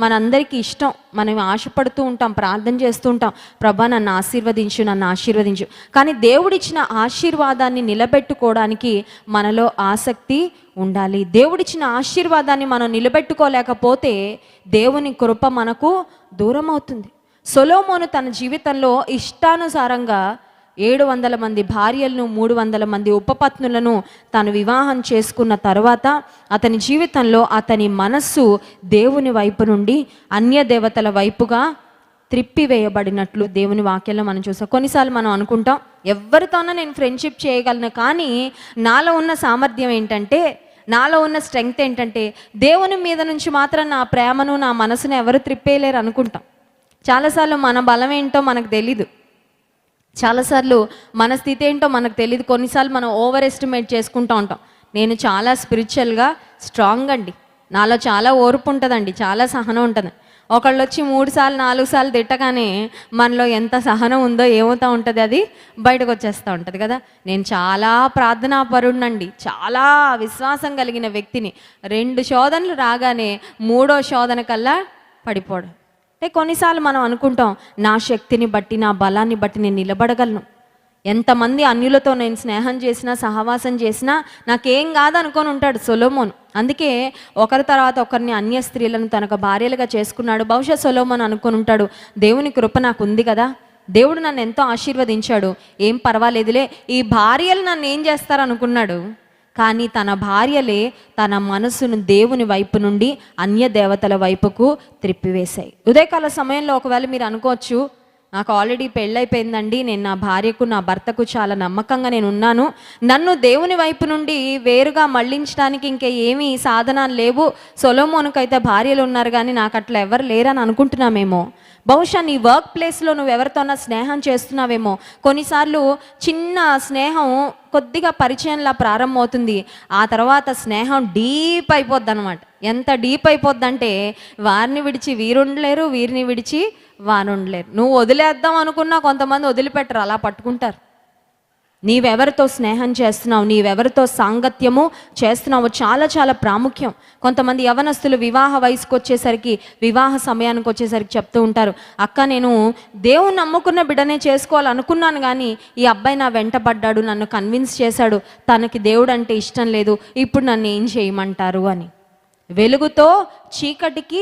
మనందరికీ ఇష్టం. మనం ఆశపడుతూ ఉంటాం, ప్రార్థన చేస్తూ ఉంటాం, ప్రభా నన్ను ఆశీర్వదించు, నన్ను ఆశీర్వదించు. కానీ దేవుడిచ్చిన ఆశీర్వాదాన్ని నిలబెట్టుకోవడానికి మనలో ఆసక్తి ఉండాలి. దేవుడిచ్చిన ఆశీర్వాదాన్ని మనం నిలబెట్టుకోలేకపోతే దేవుని కృప మనకు దూరం అవుతుంది. సొలొమోను తన జీవితంలో ఇష్టానుసారంగా 700 మంది భార్యలను, 300 మంది ఉపపత్నులను తాను వివాహం చేసుకున్న తర్వాత అతని జీవితంలో అతని మనస్సు దేవుని వైపు నుండి అన్య దేవతల వైపుగా త్రిప్పివేయబడినట్లు దేవుని వాక్యంలో మనం చూసాం. కొన్నిసార్లు మనం అనుకుంటాం ఎవరితోనో నేను ఫ్రెండ్షిప్ చేయగలను, కానీ నాలో ఉన్న సామర్థ్యం ఏంటంటే, నాలో ఉన్న స్ట్రెంగ్త్ ఏంటంటే దేవుని మీద నుంచి మాత్రం నా ప్రేమను, నా మనసును ఎవరు త్రిప్పేయలేరు అనుకుంటాం. చాలాసార్లు మన బలం ఏంటో మనకు తెలీదు. చాలాసార్లు మన స్థితి ఏంటో మనకు తెలియదు. కొన్నిసార్లు మనం ఓవర్ ఎస్టిమేట్ చేసుకుంటూ ఉంటాం. నేను చాలా స్పిరిచువల్గా స్ట్రాంగ్ అండి, నాలో చాలా ఓర్పు ఉంటుందండి, చాలా సహనం ఉంటుంది. ఒకళ్ళు వచ్చి 3 సార్లు 4 సార్లు తిట్టగానే మనలో ఎంత సహనం ఉందో ఏమవుతూ ఉంటుంది, అది బయటకు వచ్చేస్తూ ఉంటుంది కదా. నేను చాలా ప్రార్థనాపరుడినండి, చాలా విశ్వాసం కలిగిన వ్యక్తిని. 2 శోధనలు రాగానే 3వ శోధన కల్లా పడిపోవడం. అంటే కొన్నిసార్లు మనం అనుకుంటాం నా శక్తిని బట్టి, నా బలాన్ని బట్టి నేను నిలబడగలను. ఎంతమంది అన్యులతో నేను స్నేహం చేసినా, సహవాసం చేసినా నాకేం కాదనుకొని ఉంటాడు సొలొమోను. అందుకే ఒకరి తర్వాత ఒకరిని అన్య స్త్రీలను తనకు భార్యలుగా చేసుకున్నాడు. బహుశా సొలొమోను అనుకొని ఉంటాడు, దేవుని కృప నాకు ఉంది కదా, దేవుడు నన్ను ఎంతో ఆశీర్వదించాడు, ఏం పర్వాలేదులే, ఈ భార్యలు నన్ను ఏం చేస్తారు అనుకున్నాడు. కానీ తన భార్యలే తన మనసును దేవుని వైపు నుండి అన్య దేవతల వైపుకు త్రిప్పివేశాయి. ఉదయకాల సమయంలో ఒకవేళ మీరు అనుకోవచ్చు, నాకు ఆల్రెడీ పెళ్ళైపోయిందండి, నేను నా భార్యకు, నా భర్తకు చాలా నమ్మకంగా నేను ఉన్నాను, నన్ను దేవుని వైపు నుండి వేరుగా మళ్ళించడానికి ఇంకా ఏమీ సాధనాలు లేవు, సొలొమోనుకైతే భార్యలు ఉన్నారు కానీ నాకు అట్లా ఎవరు లేరని అనుకుంటున్నామేమో. బహుశా నీ వర్క్ ప్లేస్లో నువ్వు ఎవరితోన్నా స్నేహం చేస్తున్నావేమో. కొన్నిసార్లు చిన్న స్నేహం కొద్దిగా పరిచయంలా ప్రారంభమవుతుంది, ఆ తర్వాత స్నేహం డీప్ అయిపోద్ది అనమాట. ఎంత డీప్ అయిపోద్ది అంటే వారిని విడిచి వీరుండలేరు, వీరిని విడిచి వారు ఉండలేరు. నువ్వు వదిలేద్దాం అనుకున్నా కొంతమంది వదిలిపెట్టరు, అలా పట్టుకుంటారు. నీవెవరితో స్నేహం చేస్తున్నావు, నీవెవరితో సాంగత్యము చేస్తున్నావు చాలా చాలా ప్రాముఖ్యం. కొంతమంది యవనస్తులు వివాహ వయసుకు వచ్చేసరికి, వివాహ సమయానికి వచ్చేసరికి చెప్తూ ఉంటారు, అక్క నేను దేవుని నమ్ముకున్న బిడ్డనే చేసుకోవాలనుకున్నాను, కానీ ఈ అబ్బాయి నా వెంట పడ్డాడు, నన్ను కన్విన్స్ చేశాడు, తనకి దేవుడు అంటే ఇష్టం లేదు, ఇప్పుడు నన్ను ఏం చేయమంటారు అని. వెలుగుతో చీకటికి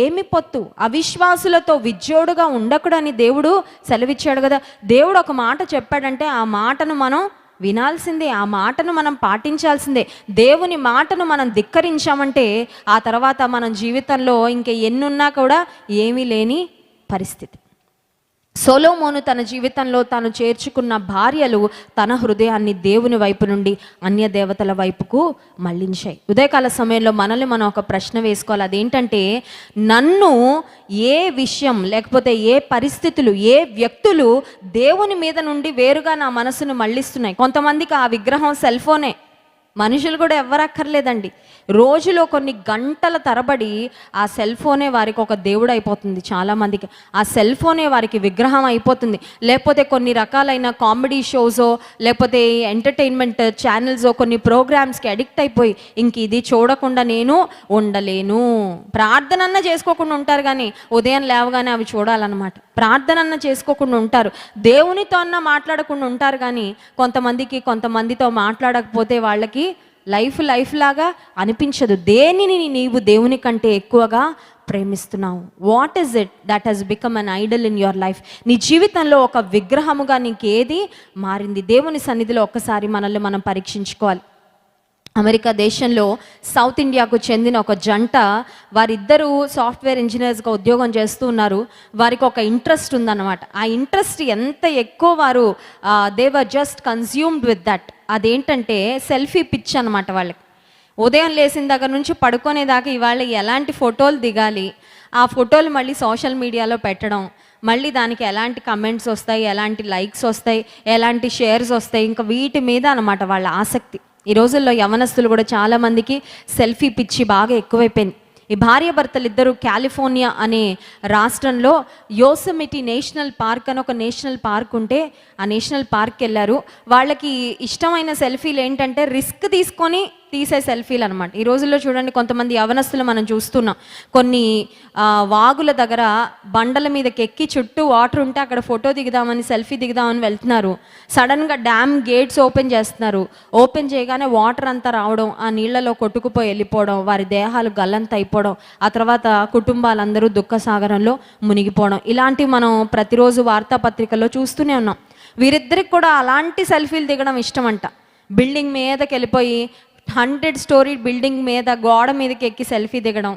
ఏమి పొత్తు, అవిశ్వాసులతో విజ్జోడుగా ఉండకూడని దేవుడు సెలవిచ్చాడు కదా. దేవుడు ఒక మాట చెప్పాడంటే ఆ మాటను మనం వినాల్సిందే, ఆ మాటను మనం పాటించాల్సిందే. దేవుని మాటను మనం ధిక్కరించామంటే ఆ తర్వాత మనం జీవితంలో ఇంకా ఎన్నున్నా కూడా ఏమీ లేని పరిస్థితి. సొలొమోను తన జీవితంలో తాను చేర్చుకున్న భార్యలు తన హృదయాన్ని దేవుని వైపు నుండి అన్య దేవతల వైపుకు మళ్ళించాయి. ఉదయకాల సమయంలో మనల్ని మనం ఒక ప్రశ్న వేసుకోవాలి. అదేంటంటే, నన్ను ఏ విషయం లేకపోతే ఏ పరిస్థితులు, ఏ వ్యక్తులు దేవుని మీద నుండి వేరుగా నా మనసును మళ్ళిస్తున్నాయి? కొంతమందికి ఆ విగ్రహం సెల్ ఫోనే. మనుషులు కూడా ఎవ్వరక్కర్లేదండి. రోజులో కొన్ని గంటల తరబడి ఆ సెల్ ఫోనే వారికి ఒక దేవుడు అయిపోతుంది. చాలామందికి ఆ సెల్ ఫోనే వారికి విగ్రహం అయిపోతుంది. లేకపోతే కొన్ని రకాలైన కామెడీ షోసో లేకపోతే ఎంటర్టైన్మెంట్ ఛానల్సో కొన్ని ప్రోగ్రామ్స్కి అడిక్ట్ అయిపోయి ఇంక ఇది చూడకుండా నేను ఉండలేను. ప్రార్థనన్నా చేసుకోకుండా ఉంటారు, కానీ ఉదయం లేవగానే అవి చూడాలన్నమాట. ప్రార్థనన్నా చేసుకోకుండా ఉంటారు, దేవునితో అన్న మాట్లాడకుండా ఉంటారు. కానీ కొంతమందితో మాట్లాడకపోతే వాళ్ళకి లైఫ్ లాగా అనిపించదు. దేనిని నీవు దేవుని కంటే ఎక్కువగా ప్రేమిస్తున్నావు? What is it that he's become an idol in your life? నీ జీవితంలో ఒక విగ్రహముగా నీకేది మారింది? దేవుని సన్నిధిలో ఒక్కసారి మనల్ని మనం పరీక్షించుకోవాలి. అమెరికా దేశంలో సౌత్ ఇండియాకు చెందిన ఒక జంట, వారిద్దరూ సాఫ్ట్వేర్ ఇంజనీర్స్గా ఉద్యోగం చేస్తూ ఉన్నారు. వారికి ఒక ఇంట్రెస్ట్ ఉందన్నమాట. ఆ ఇంట్రెస్ట్ ఎంత ఎక్కువ వారు they were just consumed with that. అదేంటంటే సెల్ఫీ పిచ్ అనమాట వాళ్ళకి. ఉదయం లేచిన దగ్గర నుంచి పడుకునేదాకా ఇవాళ ఎలాంటి ఫోటోలు దిగాలి, ఆ ఫోటోలు మళ్ళీ సోషల్ మీడియాలో పెట్టడం, మళ్ళీ దానికి ఎలాంటి కమెంట్స్ వస్తాయి, ఎలాంటి లైక్స్ వస్తాయి, ఎలాంటి షేర్స్ వస్తాయి, ఇంకా వీటి మీద అనమాట వాళ్ళ ఆసక్తి. ఈ రోజుల్లో యవనస్తులు కూడా చాలామందికి సెల్ఫీ పిచ్చి బాగా ఎక్కువైపోయింది. ఈ భార్యాభర్తలు ఇద్దరు కాలిఫోర్నియా అనే రాష్ట్రంలో యోసెమిటీ నేషనల్ పార్క్ అని ఒక నేషనల్ పార్క్ ఉంటే ఆ నేషనల్ పార్క్కి వెళ్ళారు. వాళ్ళకి ఇష్టమైన సెల్ఫీలు ఏంటంటే రిస్క్ తీసుకొని తీసే సెల్ఫీలు అనమాట. ఈ రోజుల్లో చూడండి, కొంతమంది యవనస్తులు మనం చూస్తున్నాం, కొన్ని వాగుల దగ్గర బండల మీదకి ఎక్కి చుట్టూ వాటర్ ఉంటే అక్కడ ఫోటో దిగుదామని, సెల్ఫీ దిగుదామని వెళ్తున్నారు. సడన్గా డ్యామ్ గేట్స్ ఓపెన్ చేస్తున్నారు. ఓపెన్ చేయగానే వాటర్ అంతా రావడం, ఆ నీళ్లలో కొట్టుకుపోయి వెళ్ళిపోవడం, వారి దేహాలు గల్లంత అయిపోవడం, ఆ తర్వాత కుటుంబాలందరూ దుఃఖ సాగరంలో మునిగిపోవడం, ఇలాంటివి మనం ప్రతిరోజు వార్తాపత్రికల్లో చూస్తూనే ఉన్నాం. వీరిద్దరికి కూడా అలాంటి సెల్ఫీలు దిగడం ఇష్టం అంట. బిల్డింగ్ మీదకి వెళ్ళిపోయి 100 స్టోరీ బిల్డింగ్ మీద గోడ మీదకి ఎక్కి సెల్ఫీ దిగడం,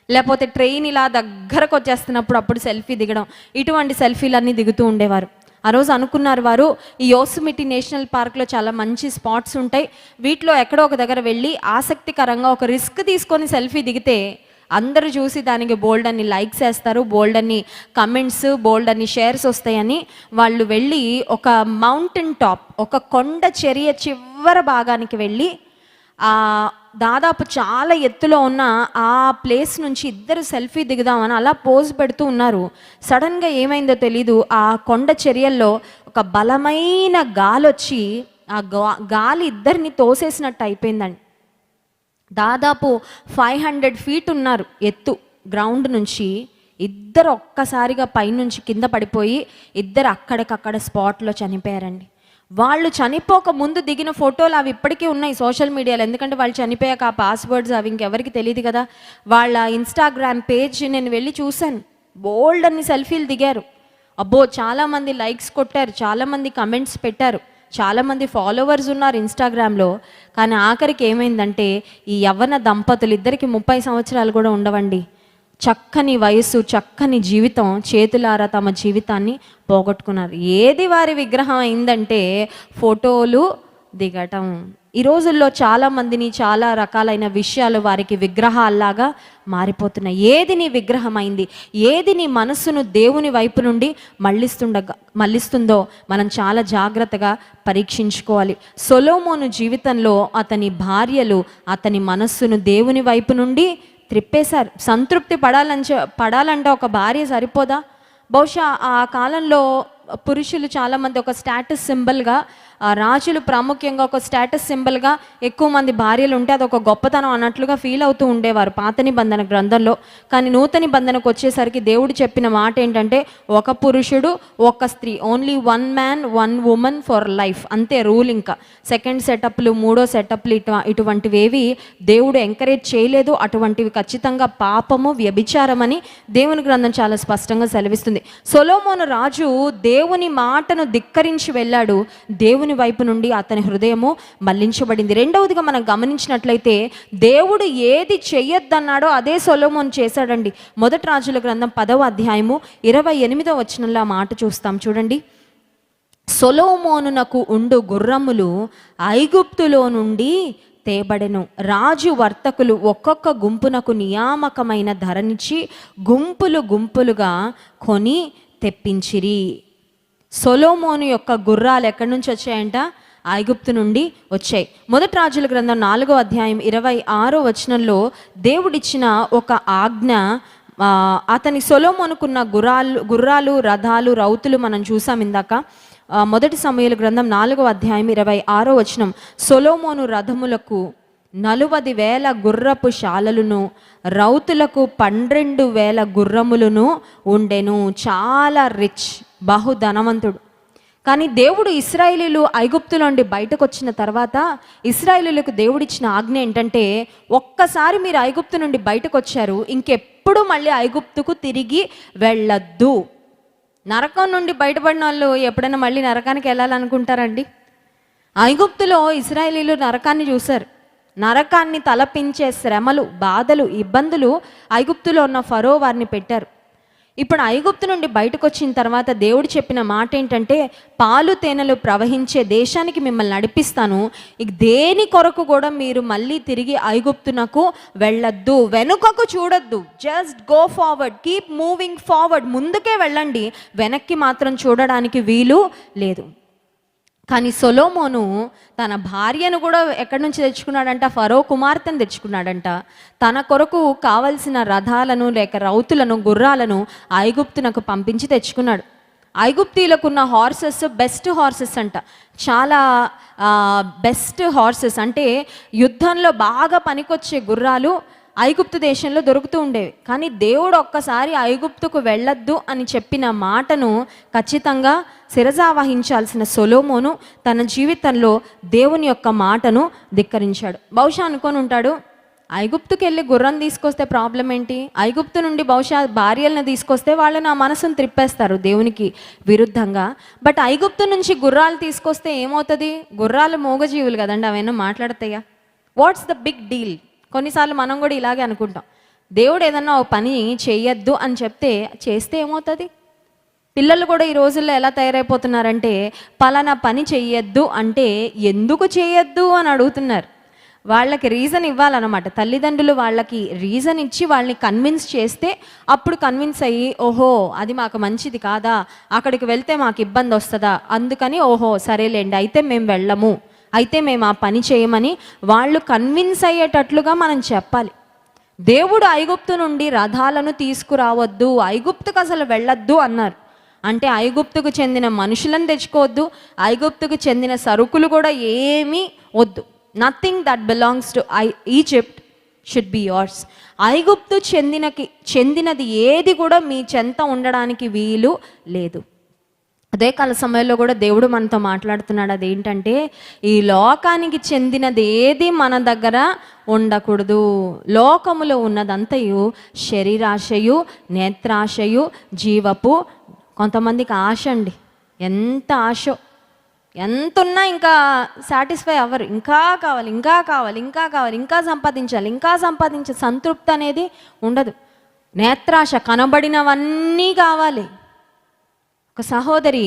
లేకపోతే ట్రైన్ ఇలా దగ్గరకు వచ్చేస్తున్నప్పుడు అప్పుడు సెల్ఫీ దిగడం, ఇటువంటి సెల్ఫీలన్నీ దిగుతూ ఉండేవారు. ఆ రోజు అనుకున్నారు వారు, ఈ యోసెమిటీ నేషనల్ పార్క్లో చాలా మంచి స్పాట్స్ ఉంటాయి, వీటిలో ఎక్కడో ఒక దగ్గర వెళ్ళి ఆసక్తికరంగా ఒక రిస్క్ తీసుకొని సెల్ఫీ దిగితే అందరూ చూసి దానికి బోల్డ్ అని లైక్స్ వేస్తారు, బోల్డ్ అని కమెంట్స్, బోల్డ్ అని షేర్స్ వస్తాయని వాళ్ళు వెళ్ళి ఒక మౌంటైన్ టాప్, ఒక కొండ చర్య చివరి భాగానికి వెళ్ళి దాదాపు చాలా ఎత్తులో ఉన్న ఆ ప్లేస్ నుంచి ఇద్దరు సెల్ఫీ దిగుదామని అలా పోజ్ పెడుతూ ఉన్నారు. సడన్గా ఏమైందో తెలీదు, ఆ కొండ చర్యల్లో ఒక బలమైన గాలి వచ్చి ఆ గాలి ఇద్దరిని తోసేసినట్టు అయిపోయిందండి. దాదాపు 500 ఫీట్ ఉన్నారు ఎత్తు గ్రౌండ్ నుంచి. ఇద్దరు ఒక్కసారిగా పైనుంచి కింద పడిపోయి ఇద్దరు అక్కడికక్కడ స్పాట్లో చనిపోయారండి. వాళ్ళు చనిపోక ముందు దిగిన ఫోటోలు అవి ఇప్పటికీ ఉన్నాయి సోషల్ మీడియాలో. ఎందుకంటే వాళ్ళు చనిపోయాక ఆ పాస్వర్డ్స్ అవి ఇంకెవరికి తెలియదు కదా. వాళ్ళ ఇన్స్టాగ్రామ్ పేజ్ నేను వెళ్ళి చూశాను, బోల్డ్ అన్ని సెల్ఫీలు దిగారు. అబ్బో, చాలామంది లైక్స్ కొట్టారు, చాలామంది కమెంట్స్ పెట్టారు, చాలామంది ఫాలోవర్స్ ఉన్నారు ఇన్స్టాగ్రామ్లో. కానీ ఆఖరికి ఏమైందంటే, ఈ యవ్వన దంపతులు ఇద్దరికి 30 సంవత్సరాలు కూడా ఉండవండి. చక్కని వయస్సు, చక్కని జీవితం, చేతులారా తమ జీవితాన్ని పోగొట్టుకున్నారు. ఏది వారి విగ్రహం అయిందంటే ఫోటోలు దిగటం. ఈ రోజుల్లో చాలామందిని చాలా రకాలైన విషయాలు వారికి విగ్రహాల్లాగా మారిపోతున్నాయి. ఏది నీ విగ్రహం అయింది, ఏది నీ మనస్సును దేవుని వైపు నుండి మళ్ళిస్తుందో మనం చాలా జాగ్రత్తగా పరీక్షించుకోవాలి. సొలొమోను జీవితంలో అతని భార్యలు అతని మనస్సును దేవుని వైపు నుండి త్రిప్పేశారు. సంతృప్తి పడాలంటే ఒక భార్య సరిపోదా? బహుశా ఆ కాలంలో పురుషులు చాలామంది ఒక స్టేటస్ సింబల్గా, రాజులు ప్రాముఖ్యంగా ఒక స్టేటస్ సింబల్గా ఎక్కువ మంది భార్యలు ఉంటే అదొక గొప్పతనం అన్నట్లుగా ఫీల్ అవుతూ ఉండేవారు పాత నిబంధన గ్రంథంలో. కానీ నూతన నిబంధనకు వచ్చేసరికి దేవుడు చెప్పిన మాట ఏంటంటే, ఒక పురుషుడు ఒక స్త్రీ, only 1 man 1 woman for life, అంతే రూల్. ఇంకా సెకండ్ సెటప్లు, మూడో సెటప్లు ఇటువంటివేవి దేవుడు ఎంకరేజ్ చేయలేదు. అటువంటివి ఖచ్చితంగా పాపము, వ్యభిచారం అని దేవుని గ్రంథం చాలా స్పష్టంగా సెలవిస్తుంది. సొలొమోను రాజు దేవుని మాటను ధిక్కరించి వెళ్ళాడు. దేవుని వైపు నుండి అతని హృదయము మళ్లించబడింది. రెండవదిగా మనం గమనించినట్లయితే దేవుడు ఏది చెయ్యొద్దన్నాడో అదే సొలొమోను చేశాడండి. మొదటి రాజుల గ్రంథం 10వ అధ్యాయము 28వ వచనంలో ఆ మాట చూస్తాం చూడండి. సొలొమోనునకు ఉండు గుర్రములు ఐగుప్తులో నుండి తేబడెను. రాజు వర్తకులు ఒక్కొక్క గుంపునకు నియామకమైన ధరనిచ్చి గుంపులు గుంపులుగా కొని తెప్పించిరి. సొలొమోను యొక్క గుర్రాలు ఎక్కడి నుంచి వచ్చాయంట? ఐగుప్తు నుండి వచ్చాయి. మొదటి రాజుల గ్రంథం 4వ అధ్యాయం 26వ వచనంలో దేవుడిచ్చిన ఒక ఆజ్ఞ, అతని సొలొమోనుకున్న గుర్రాలు రథాలు రౌతులు మనం చూసాం ఇందాక. మొదటి సమూయేలు గ్రంథం 4వ అధ్యాయం 26వ వచనం, సొలొమోను రథములకు 40,000 గుర్రపు శాలలను రౌతులకు 12,000 గుర్రములను ఉండెను. చాలా రిచ్, బహుధనవంతుడు. కానీ దేవుడు ఇశ్రాయేలీయులు ఐగుప్తు నుండి బయటకు వచ్చిన తర్వాత ఇశ్రాయేలీయులకు దేవుడిచ్చిన ఆజ్ఞ ఏంటంటే, ఒక్కసారి మీరు ఐగుప్తు నుండి బయటకు వచ్చారు, ఇంకెప్పుడు మళ్ళీ ఐగుప్తుకు తిరిగి వెళ్ళొద్దు. నరకం నుండి బయటపడిన వాళ్ళు ఎప్పుడైనా మళ్ళీ నరకానికి వెళ్ళాలనుకుంటారండి? ఐగుప్తులో ఇశ్రాయేలీయులు నరకాన్ని చూశారు. నరకాన్ని తలపించే శ్రమలు, బాధలు, ఇబ్బందులు ఐగుప్తులో ఉన్న ఫరో వారిని పెట్టారు. ఇప్పుడు ఐగుప్తు నుండి బయటకు వచ్చిన తర్వాత దేవుడు చెప్పిన మాట ఏంటంటే, పాలు తేనెలు ప్రవహించే దేశానికి మిమ్మల్ని నడిపిస్తాను, ఇక దేని కొరకు కూడా మీరు మళ్ళీ తిరిగి ఐగుప్తునకు వెళ్ళొద్దు, వెనుకకు చూడొద్దు, just go forward, keep moving forward, ముందుకే వెళ్ళండి, వెనక్కి మాత్రం చూడడానికి వీలు లేదు. కానీ సొలొమోను తన భార్యను కూడా ఎక్కడి నుంచి తెచ్చుకున్నాడంట? ఫరో కుమార్తెను తెచ్చుకున్నాడంట. తన కొరకు కావలసిన రథాలను లేక రౌతులను గుర్రాలను ఐగుప్తునకు పంపించి తెచ్చుకున్నాడు. ఐగుప్తీలకున్న హార్సెస్ బెస్ట్ హార్సెస్ అంట, చాలా బెస్ట్ హార్సెస్, అంటే యుద్ధంలో బాగా పనికొచ్చే గుర్రాలు ఐగుప్తు దేశంలో దొరుకుతూ ఉండేవి. కానీ దేవుడు ఒక్కసారి ఐగుప్తుకు వెళ్ళొద్దు అని చెప్పిన మాటను ఖచ్చితంగా శిరసావహించాల్సిన సొలొమోను తన జీవితంలో దేవుని యొక్క మాటను ధిక్కరించాడు. బహుశా అనుకొని ఉంటాడు, ఐగుప్తుకి వెళ్ళి గుర్రం తీసుకొస్తే ప్రాబ్లం ఏంటి, ఐగుప్తు నుండి బహుశా భార్యలను తీసుకొస్తే వాళ్ళు నా మనసును త్రిప్పేస్తారు దేవునికి విరుద్ధంగా. బట్ ఐగుప్తు నుంచి గుర్రాలు తీసుకొస్తే ఏమవుతుంది? గుర్రాలు మూగజీవులు కదండి, అవన్నీ మాట్లాడతాయా? What's the big deal? కొన్నిసార్లు మనం కూడా ఇలాగే అనుకుంటాం, దేవుడు ఏదన్నా ఒక పని చేయొద్దు అని చెప్తే చేస్తే ఏమవుతుంది? పిల్లలు కూడా ఈ రోజుల్లో ఎలా తయారైపోతున్నారంటే, పలానా పని చెయ్యొద్దు అంటే ఎందుకు చేయొద్దు అని అడుగుతున్నారు. వాళ్ళకి రీజన్ ఇవ్వాలన్నమాట. తల్లిదండ్రులు వాళ్ళకి రీజన్ ఇచ్చి వాళ్ళని కన్విన్స్ చేస్తే అప్పుడు కన్విన్స్ అయ్యి, ఓహో అది మాకు మంచిది కాదా, అక్కడికి వెళ్తే మాకు ఇబ్బంది వస్తుందా, అందుకని ఓహో సరేలేండి అయితే మేము వెళ్ళము, అయితే మేము ఆ పని చేయమని వాళ్ళు కన్విన్స్ అయ్యేటట్లుగా మనం చెప్పాలి. దేవుడు ఐగుప్తు నుండి రథాలను తీసుకురావద్దు, ఐగుప్తుకు అసలు వెళ్ళొద్దు అన్నారు. అంటే ఐగుప్తుకు చెందిన మనుషులను తెచ్చుకోవద్దు, ఐగుప్తుకు చెందిన సరుకులు కూడా ఏమీ వద్దు. Nothing that belongs to Egypt should be yours. ఐగుప్తు చెందినది ఏది కూడా మీ చెంత ఉండడానికి వీలు లేదు. అదే కాల సమయంలో కూడా దేవుడు మనతో మాట్లాడుతున్నాడు. అదేంటంటే, ఈ లోకానికి చెందినది ఏది మన దగ్గర ఉండకూడదు. లోకములో ఉన్నదంతయు శరీరాశయు, నేత్రాశయు, జీవపు, కొంతమందికి ఆశ అండి, ఎంత ఆశో, ఎంతున్నా ఇంకా సాటిస్ఫై అవ్వరు, ఇంకా కావాలి, ఇంకా కావాలి, ఇంకా కావాలి, ఇంకా సంపాదించాలి, ఇంకా సంపాదించాలి, సంతృప్తి అనేది ఉండదు. నేత్రాశ, కనబడినవన్నీ కావాలి. ఒక సహోదరి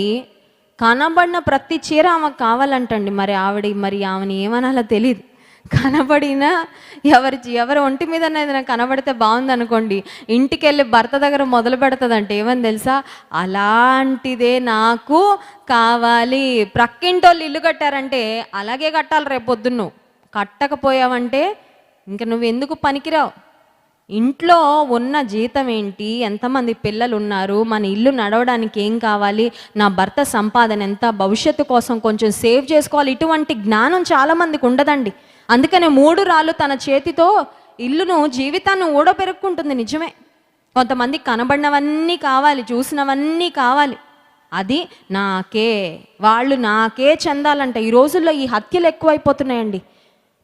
కనబడిన ప్రతి చీర ఆమెకు కావాలంటండి. మరి ఆమెని ఏమనాలో తెలియదు. కనబడిన ఎవరి ఒంటి మీద ఏదైనా కనబడితే బాగుంది అనుకోండి, ఇంటికి వెళ్ళి భర్త దగ్గర మొదలు పెడుతుందంటే ఏమని తెలుసా, అలాంటిదే నాకు కావాలి. ప్రక్కింటోళ్ళు ఇల్లు కట్టారంటే అలాగే కట్టాలి రేపొద్దున్న. నువ్వు కట్టకపోయావంటే ఇంక నువ్వు ఎందుకు పనికిరావు. ఇంట్లో ఉన్న జీతం ఏంటి, ఎంతమంది పిల్లలు ఉన్నారు, మన ఇల్లు నడవడానికి ఏం కావాలి, నా భర్త సంపాదన ఎంత, భవిష్యత్తు కోసం కొంచెం సేవ్ చేసుకోవాలి, ఇటువంటి జ్ఞానం చాలామందికి ఉండదండి. అందుకనే 3 రాళ్ళు తన చేతితో ఇల్లును, జీవితాన్ని ఊడపెరుక్కుంటుంది. నిజమే, కొంతమందికి కనబడినవన్నీ కావాలి, చూసినవన్నీ కావాలి, అది నాకే, వాళ్ళు నాకే చెందాలంట. ఈ రోజుల్లో ఈ హత్యలు ఎక్కువైపోతున్నాయండి.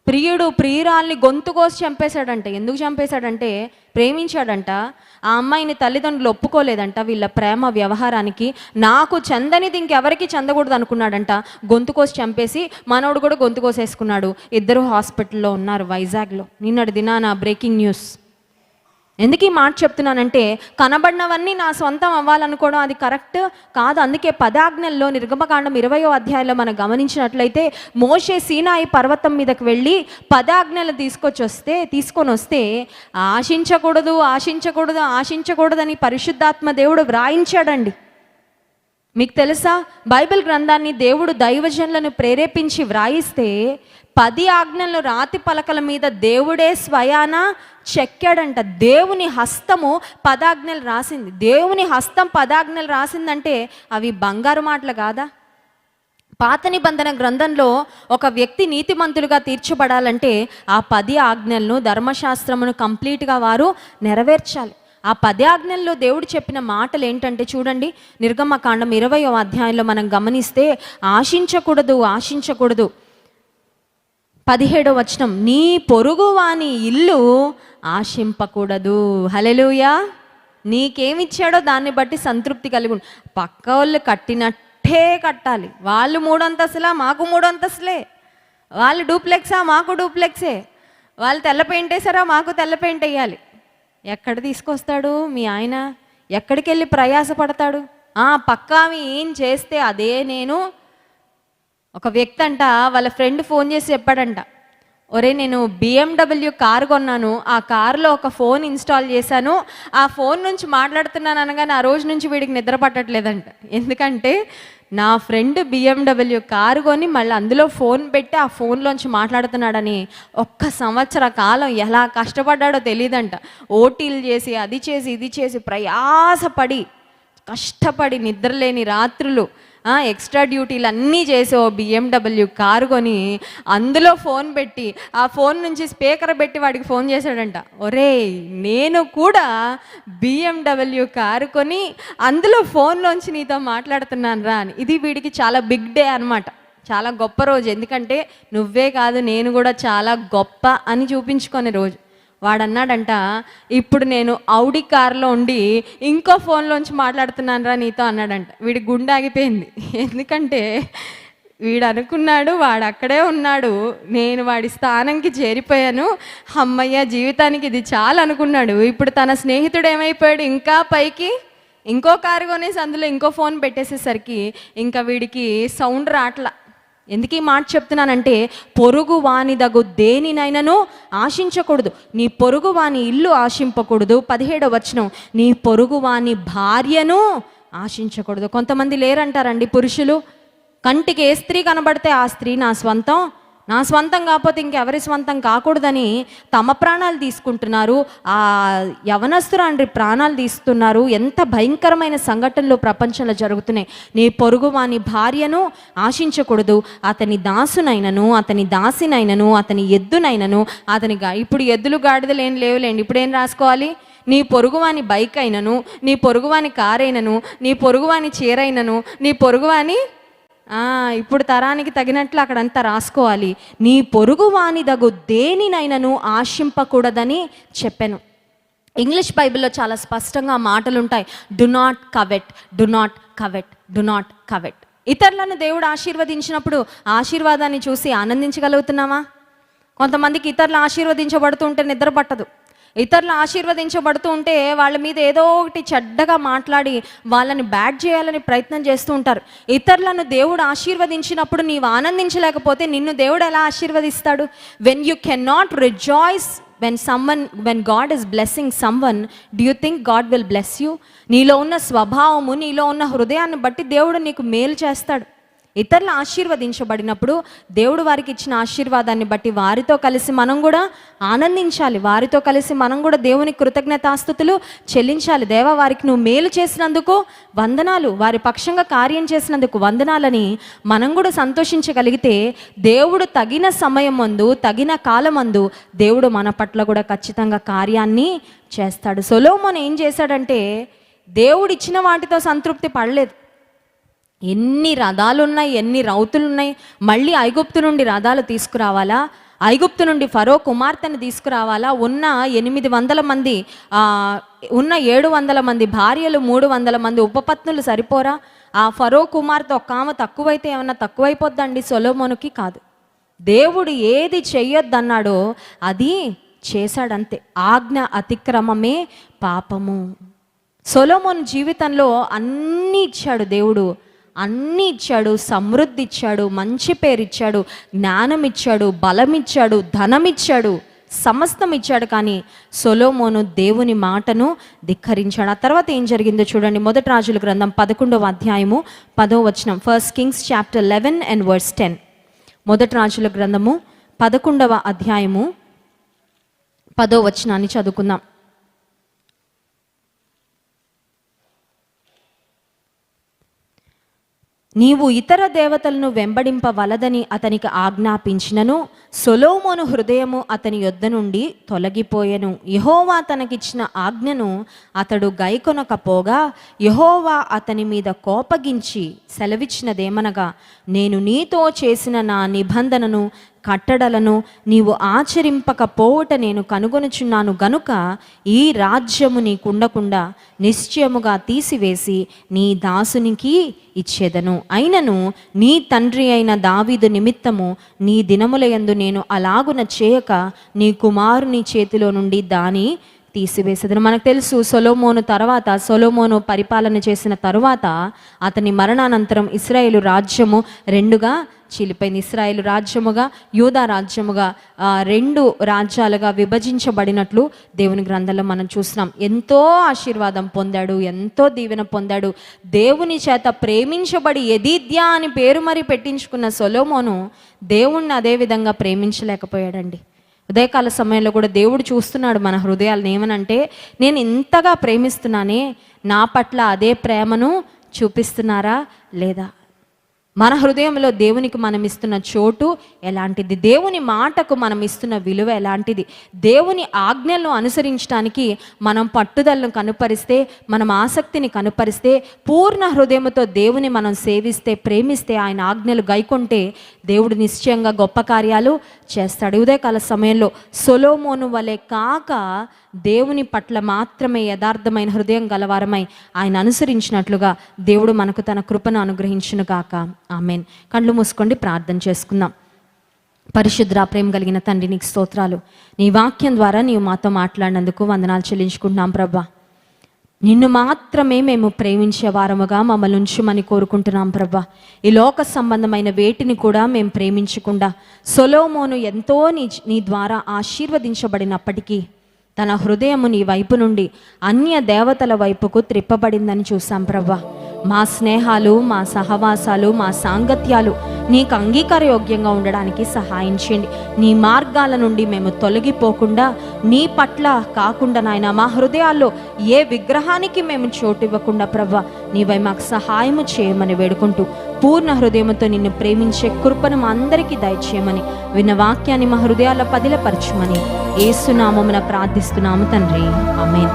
ప్రియుడు ప్రియురాల్ని గొంతు కోసి చంపేశాడంట. ఎందుకు చంపేశాడంటే ప్రేమించాడంట. ఆ అమ్మాయిని తల్లిదండ్రులు ఒప్పుకోలేదంట వీళ్ళ ప్రేమ వ్యవహారానికి. నాకు చెందనిది ఇంకెవరికి చెందకూడదు అనుకున్నాడంట. గొంతు కోసి చంపేసి మనోడు కూడా గొంతు కోసేసుకున్నాడు. ఇద్దరు హాస్పిటల్లో ఉన్నారు వైజాగ్లో. నిన్నటి దినాన బ్రేకింగ్ న్యూస్. ఎందుకు ఈ మాట చెప్తున్నానంటే, కనబడినవన్నీ నా సొంతం అవ్వాలనుకోవడం అది కరెక్ట్ కాదు. అందుకే 10 ఆజ్ఞల్లో నిర్గమకాండం 20వ అధ్యాయంలో మనం గమనించినట్లయితే మోషే సీనాయి పర్వతం మీదకి వెళ్ళి 10 ఆజ్ఞలు తీసుకొని వస్తే ఆశించకూడదు ఆశించకూడదు ఆశించకూడదని పరిశుద్ధాత్మ దేవుడు వ్రాయించాడండి. మీకు తెలుసా, బైబిల్ గ్రంథాన్ని దేవుడు దైవజనులను ప్రేరేపించి వ్రాయిస్తే 10 ఆజ్ఞలను రాతి పలకల మీద దేవుడే స్వయాన చెక్కాడంట. దేవుని హస్తము 10 ఆజ్ఞలు రాసింది. దేవుని హస్తం 10 ఆజ్ఞలు రాసిందంటే అవి బంగారు మాటలు కాదా? పాత నిబంధన గ్రంథంలో ఒక వ్యక్తి నీతిమంతులుగా తీర్చబడాలంటే ఆ 10 ఆజ్ఞలను ధర్మశాస్త్రమును కంప్లీట్గా వారు నెరవేర్చాలి. ఆ 10 ఆజ్ఞల్లో దేవుడు చెప్పిన మాటలు ఏంటంటే చూడండి, నిర్గమకాండం 20వ అధ్యాయంలో మనం గమనిస్తే ఆశించకూడదు ఆశించకూడదు. 17వ వచనం, నీ పొరుగువాని ఇల్లు ఆశింపకూడదు. హల్లెలూయా. నీకేమిచ్చాడో దాన్ని బట్టి సంతృప్తి కలిగి పక్క వాళ్ళు కట్టినట్టే కట్టాలి. వాళ్ళు 3 అంతస్తులా మాకు 3 అంతస్తులే. వాళ్ళు డూప్లెక్సా మాకు డూప్లెక్సే. వాళ్ళు తెల్ల పెయింట్ వేసారా మాకు తెల్ల పెయింట్ వేయాలి. ఎక్కడ తీసుకొస్తాడు మీ ఆయన? ఎక్కడికి వెళ్ళి ప్రయాసపడతాడు? పక్కావి ఏం చేస్తే అదే. నేను ఒక వ్యక్తి అంట వాళ్ళ ఫ్రెండ్ ఫోన్ చేసి చెప్పాడంట, ఒరే నేను BMW కారు కొన్నాను, ఆ కారులో ఒక ఫోన్ ఇన్స్టాల్ చేశాను, ఆ ఫోన్ నుంచి మాట్లాడుతున్నాను అనగానే ఆ రోజు నుంచి వీడికి నిద్ర పట్టట్లేదంట. ఎందుకంటే నా ఫ్రెండ్ BMW కారు కొని మళ్ళీ అందులో ఫోన్ పెట్టి ఆ ఫోన్లోంచి మాట్లాడుతున్నాడని 1 సంవత్సర కాలం ఎలా కష్టపడ్డాడో తెలియదంట. ఓటీలు చేసి అది చేసి ఇది చేసి ప్రయాసపడి కష్టపడి నిద్రలేని రాత్రులు ఎక్స్ట్రా డ్యూటీలు అన్నీ చేసి ఓ BMW కారు కొని అందులో ఫోన్ పెట్టి ఆ ఫోన్ నుంచి స్పీకర్ పెట్టి వాడికి ఫోన్ చేశాడంట, ఒరే నేను కూడా BMW కారు కొని అందులో ఫోన్లోంచి నీతో మాట్లాడుతున్నాను రా అని. ఇది వీడికి చాలా బిగ్ డే అనమాట, చాలా గొప్ప రోజు. ఎందుకంటే నువ్వే కాదు నేను కూడా చాలా గొప్ప అని చూపించుకునే రోజు. వాడన్నాడంట, ఇప్పుడు నేను ఔడి కారులో ఉండి ఇంకో ఫోన్లోంచి మాట్లాడుతున్నాను రా నీతో అన్నాడంట. వీడి గుండె ఆగిపోయింది. ఎందుకంటే వీడు అనుకున్నాడు, వాడు అక్కడే ఉన్నాడు, నేను వాడి స్థానంకి చేరిపోయాను, అమ్మయ్య జీవితానికి ఇది చాలా అనుకున్నాడు. ఇప్పుడు తన స్నేహితుడు ఏమైపోయాడు, ఇంకా పైకి ఇంకో కారు కొనేసి అందులో ఇంకో ఫోన్ పెట్టేసేసరికి ఇంకా వీడికి సౌండ్ రాట్లా. ఎందుకు ఈ మాట చెప్తున్నానంటే, పొరుగు వాని దగు దేనినైనాను ఆశించకూడదు, నీ పొరుగు వాని ఇల్లు ఆశింపకూడదు. 17వ వచనం, నీ పొరుగు వాని భార్యను ఆశించకూడదు. కొంతమంది లేరంటారండి పురుషులు, కంటికి ఏ స్త్రీ కనబడితే ఆ స్త్రీ నా స్వంతం కాకపోతే ఇంకెవరి స్వంతం కాకూడదని తమ ప్రాణాలు తీసుకుంటున్నారు. ఆ యవనస్తురాండ్రి ప్రాణాలు తీస్తున్నారు. ఎంత భయంకరమైన సంఘటనలు ప్రపంచంలో జరుగుతున్నాయి. నీ పొరుగు వాని భార్యను ఆశించకూడదు, అతని దాసునైనను అతని దాసినైనను అతని ఎద్దునైనను అతని ఇప్పుడు ఎద్దులు గాడిదలు ఏం లేవులేండి, ఇప్పుడు ఏం రాసుకోవాలి, నీ పొరుగువాని బైక్ అయినను నీ పొరుగువాని కారైనను నీ పొరుగువాని చీరైనను నీ పొరుగువాని ఇప్పుడు తరానికి తగినట్లు అక్కడంతా రాసుకోవాలి. నీ పొరుగు వాని దగు దేనినైనాను ఆశింపకూడదని చెప్పాను. ఇంగ్లీష్ బైబిల్లో చాలా స్పష్టంగా మాటలు ఉంటాయి, do not covet, do not covet, do not covet. ఇతరులను దేవుడు ఆశీర్వదించినప్పుడు ఆశీర్వాదాన్ని చూసి ఆనందించగలుగుతున్నామా? కొంతమందికి ఇతరులు ఆశీర్వదించబడుతూ ఉంటే నిద్ర పట్టదు. ఇతరులు ఆశీర్వదించబడుతూ ఉంటే వాళ్ళ మీద ఏదో ఒకటి చెడ్డగా మాట్లాడి వాళ్ళని బ్యాడ్ చేయాలని ప్రయత్నం చేస్తూ ఉంటారు. ఇతరులను దేవుడు ఆశీర్వదించినప్పుడు నీవు ఆనందించలేకపోతే నిన్ను దేవుడు ఎలా ఆశీర్వదిస్తాడు? When you can not rejoice when God is blessing someone, do you think God will bless you? నీలో ఉన్న స్వభావము, నీలో ఉన్న హృదయాన్ని బట్టి దేవుడు నీకు మేలు చేస్తాడు. ఇతరులు ఆశీర్వదించబడినప్పుడు దేవుడు వారికి ఇచ్చిన ఆశీర్వాదాన్ని బట్టి వారితో కలిసి మనం కూడా ఆనందించాలి. వారితో కలిసి మనం కూడా దేవుని కృతజ్ఞతాస్తుతులు చెల్లించాలి. దేవా వారికి నువ్వు మేలు చేసినందుకు వందనాలు, వారి పక్షంగా కార్యం చేసినందుకు వందనాలని మనం కూడా సంతోషించగలిగితే దేవుడు తగిన సమయం మందు తగిన కాలమందు దేవుడు మన పట్ల కూడా ఖచ్చితంగా కార్యాన్ని చేస్తాడు. సొలొమోను ఏం చేశాడంటే దేవుడు ఇచ్చిన వాటితో సంతృప్తి పడలేదు. ఎన్ని రథాలున్నాయి, ఎన్ని రౌతులున్నాయి, మళ్ళీ ఐగుప్తు నుండి రథాలు తీసుకురావాలా? ఐగుప్తు నుండి ఫరో కుమార్తెను తీసుకురావాలా? ఉన్న 800 మంది, ఉన్న 700 మంది భార్యలు, 300 మంది ఉపపత్నులు సరిపోరా? ఆ ఫరో కుమార్తె ఒక్క ఆమె తక్కువైతే ఏమన్నా తక్కువైపోద్దండి సొలొమోనుకి? కాదు. దేవుడు ఏది చెయ్యొద్దన్నాడో అది చేశాడంతే. ఆజ్ఞ అతిక్రమమే పాపము. సొలొమోను జీవితంలో అన్నీ ఇచ్చాడు దేవుడు, అన్నీ ఇచ్చాడు. సమృద్ధి ఇచ్చాడు, మంచి పేరు ఇచ్చాడు, జ్ఞానం ఇచ్చాడు, బలం ఇచ్చాడు, ధనం ఇచ్చాడు, సమస్తం ఇచ్చాడు. కానీ సొలొమోను దేవుని మాటను ధిక్కరించాడు. ఆ తర్వాత ఏం జరిగిందో చూడండి. మొదటి రాజుల గ్రంథం 11వ అధ్యాయము 10వ వచనం. 1 Kings chapter 11 and verse 10. మొదటి రాజుల గ్రంథము 11వ అధ్యాయము 10వ వచనాన్ని చదువుకుందాం. నీవు ఇతర దేవతలను వెంబడింపవలదని అతనికి ఆజ్ఞాపించినను సొలొమోను హృదయము అతని యొద్ద నుండి తొలగిపోయెను. యెహోవా తనకిచ్చిన ఆజ్ఞను అతడు గైకొనకపోగా యెహోవా అతని మీద కోపగించి సెలవిచ్చినదేమనగా, నేను నీతో చేసిన నా నిబంధనను కట్టడలను నీవు ఆచరింపకపోవుట నేను కనుగొనుచున్నాను గనుక ఈ రాజ్యము నీకుండకుండా నిశ్చయముగా తీసివేసి నీ దాసునికి ఇచ్చేదను. అయినను నీ తండ్రి అయిన దావీదు నిమిత్తము నీ దినములయందు నేను అలాగున చేయక నీ కుమారుని చేతిలో నుండి దాని తీసివేసేదను. మనకు తెలుసు సొలొమోను పరిపాలన చేసిన తరువాత అతని మరణానంతరం ఇశ్రాయేలు రాజ్యము రెండుగా చీలిపోయింది. ఇశ్రాయేలు రాజ్యముగా, యూదా రాజ్యముగా 2 రాజ్యాలుగా విభజించబడినట్లు దేవుని గ్రంథంలో మనం చూస్తున్నాం. ఎంతో ఆశీర్వాదం పొందాడు, ఎంతో దీవెన పొందాడు. దేవుని చేత ప్రేమించబడి యెదీద్యా అని పేరు మరి పెట్టించుకున్న సొలొమోను దేవుణ్ణి అదే విధంగా ప్రేమించలేకపోయాడండి. ఉదయకాల సమయంలో కూడా దేవుడు చూస్తున్నాడు మన హృదయాలను. ఏమనంటే, నేను ఇంతగా ప్రేమిస్తున్నానే, నా పట్ల అదే ప్రేమను చూపిస్తున్నారా లేదా? మన హృదయంలో దేవునికి మనం ఇస్తున్న చోటు ఎలాంటిది? దేవుని మాటకు మనం ఇస్తున్న విలువ ఎలాంటిది? దేవుని ఆజ్ఞలను అనుసరించడానికి మనం పట్టుదలను కనుపరిస్తే, మనం ఆసక్తిని కనుపరిస్తే, పూర్ణ హృదయంతో దేవుని మనం సేవిస్తే, ప్రేమిస్తే, ఆయన ఆజ్ఞలు గైకొంటే దేవుడు నిశ్చయంగా గొప్ప కార్యాలు చేస్తాడు. ఉదయకాల సమయంలో సొలొమోను వలె కాక దేవుని పట్ల మాత్రమే యథార్థమైన హృదయం గలవారమై ఆయన అనుసరించినట్లుగా దేవుడు మనకు తన కృపను అనుగ్రహించును గాక. ఆమేన్. కళ్ళు మూసుకోండి, ప్రార్థన చేసుకుందాం. పరిశుద్ధ ప్రేమ కలిగిన తండ్రి, నీకు స్తోత్రాలు. నీ వాక్యం ద్వారా నీవు మాతో మాట్లాడినందుకు వందనాలు చెల్లించుకుంటున్నాం ప్రభా. నిన్ను మాత్రమే మేము ప్రేమించే వారముగా మమ్మల్ని ఉంచుమని కోరుకుంటున్నాం ప్రభా. ఈ లోక సంబంధమైన వేటిని కూడా మేము ప్రేమించకుండా, సొలొమోను ఎంతో నీ ద్వారా ఆశీర్వదించబడినప్పటికీ తన హృదయము నీ వైపు నుండి అన్య దేవతల వైపుకు త్రిప్పబడిందని చూసాం ప్రభా. మా స్నేహాలు, మా సహవాసాలు, మా సాంగత్యాలు నీకు అంగీకారయోగ్యంగా ఉండడానికి సహాయం చేయండి. నీ మార్గాల నుండి మేము తొలగిపోకుండా, నీ పట్ల కాకుండా నాయన మా హృదయాల్లో ఏ విగ్రహానికి మేము చోటు ఇవ్వకుండా ప్రభా నీవై మాకు సహాయము చేయమని వేడుకుంటూ, పూర్ణ హృదయంతో నిన్ను ప్రేమించే కృపను మా అందరికీ దయచేయమని, విన్న వాక్యాన్ని మా హృదయాల్లో పదిలపరచమని యేసు నామమున ప్రార్థిస్తున్నాము తండ్రి. ఆమేన్.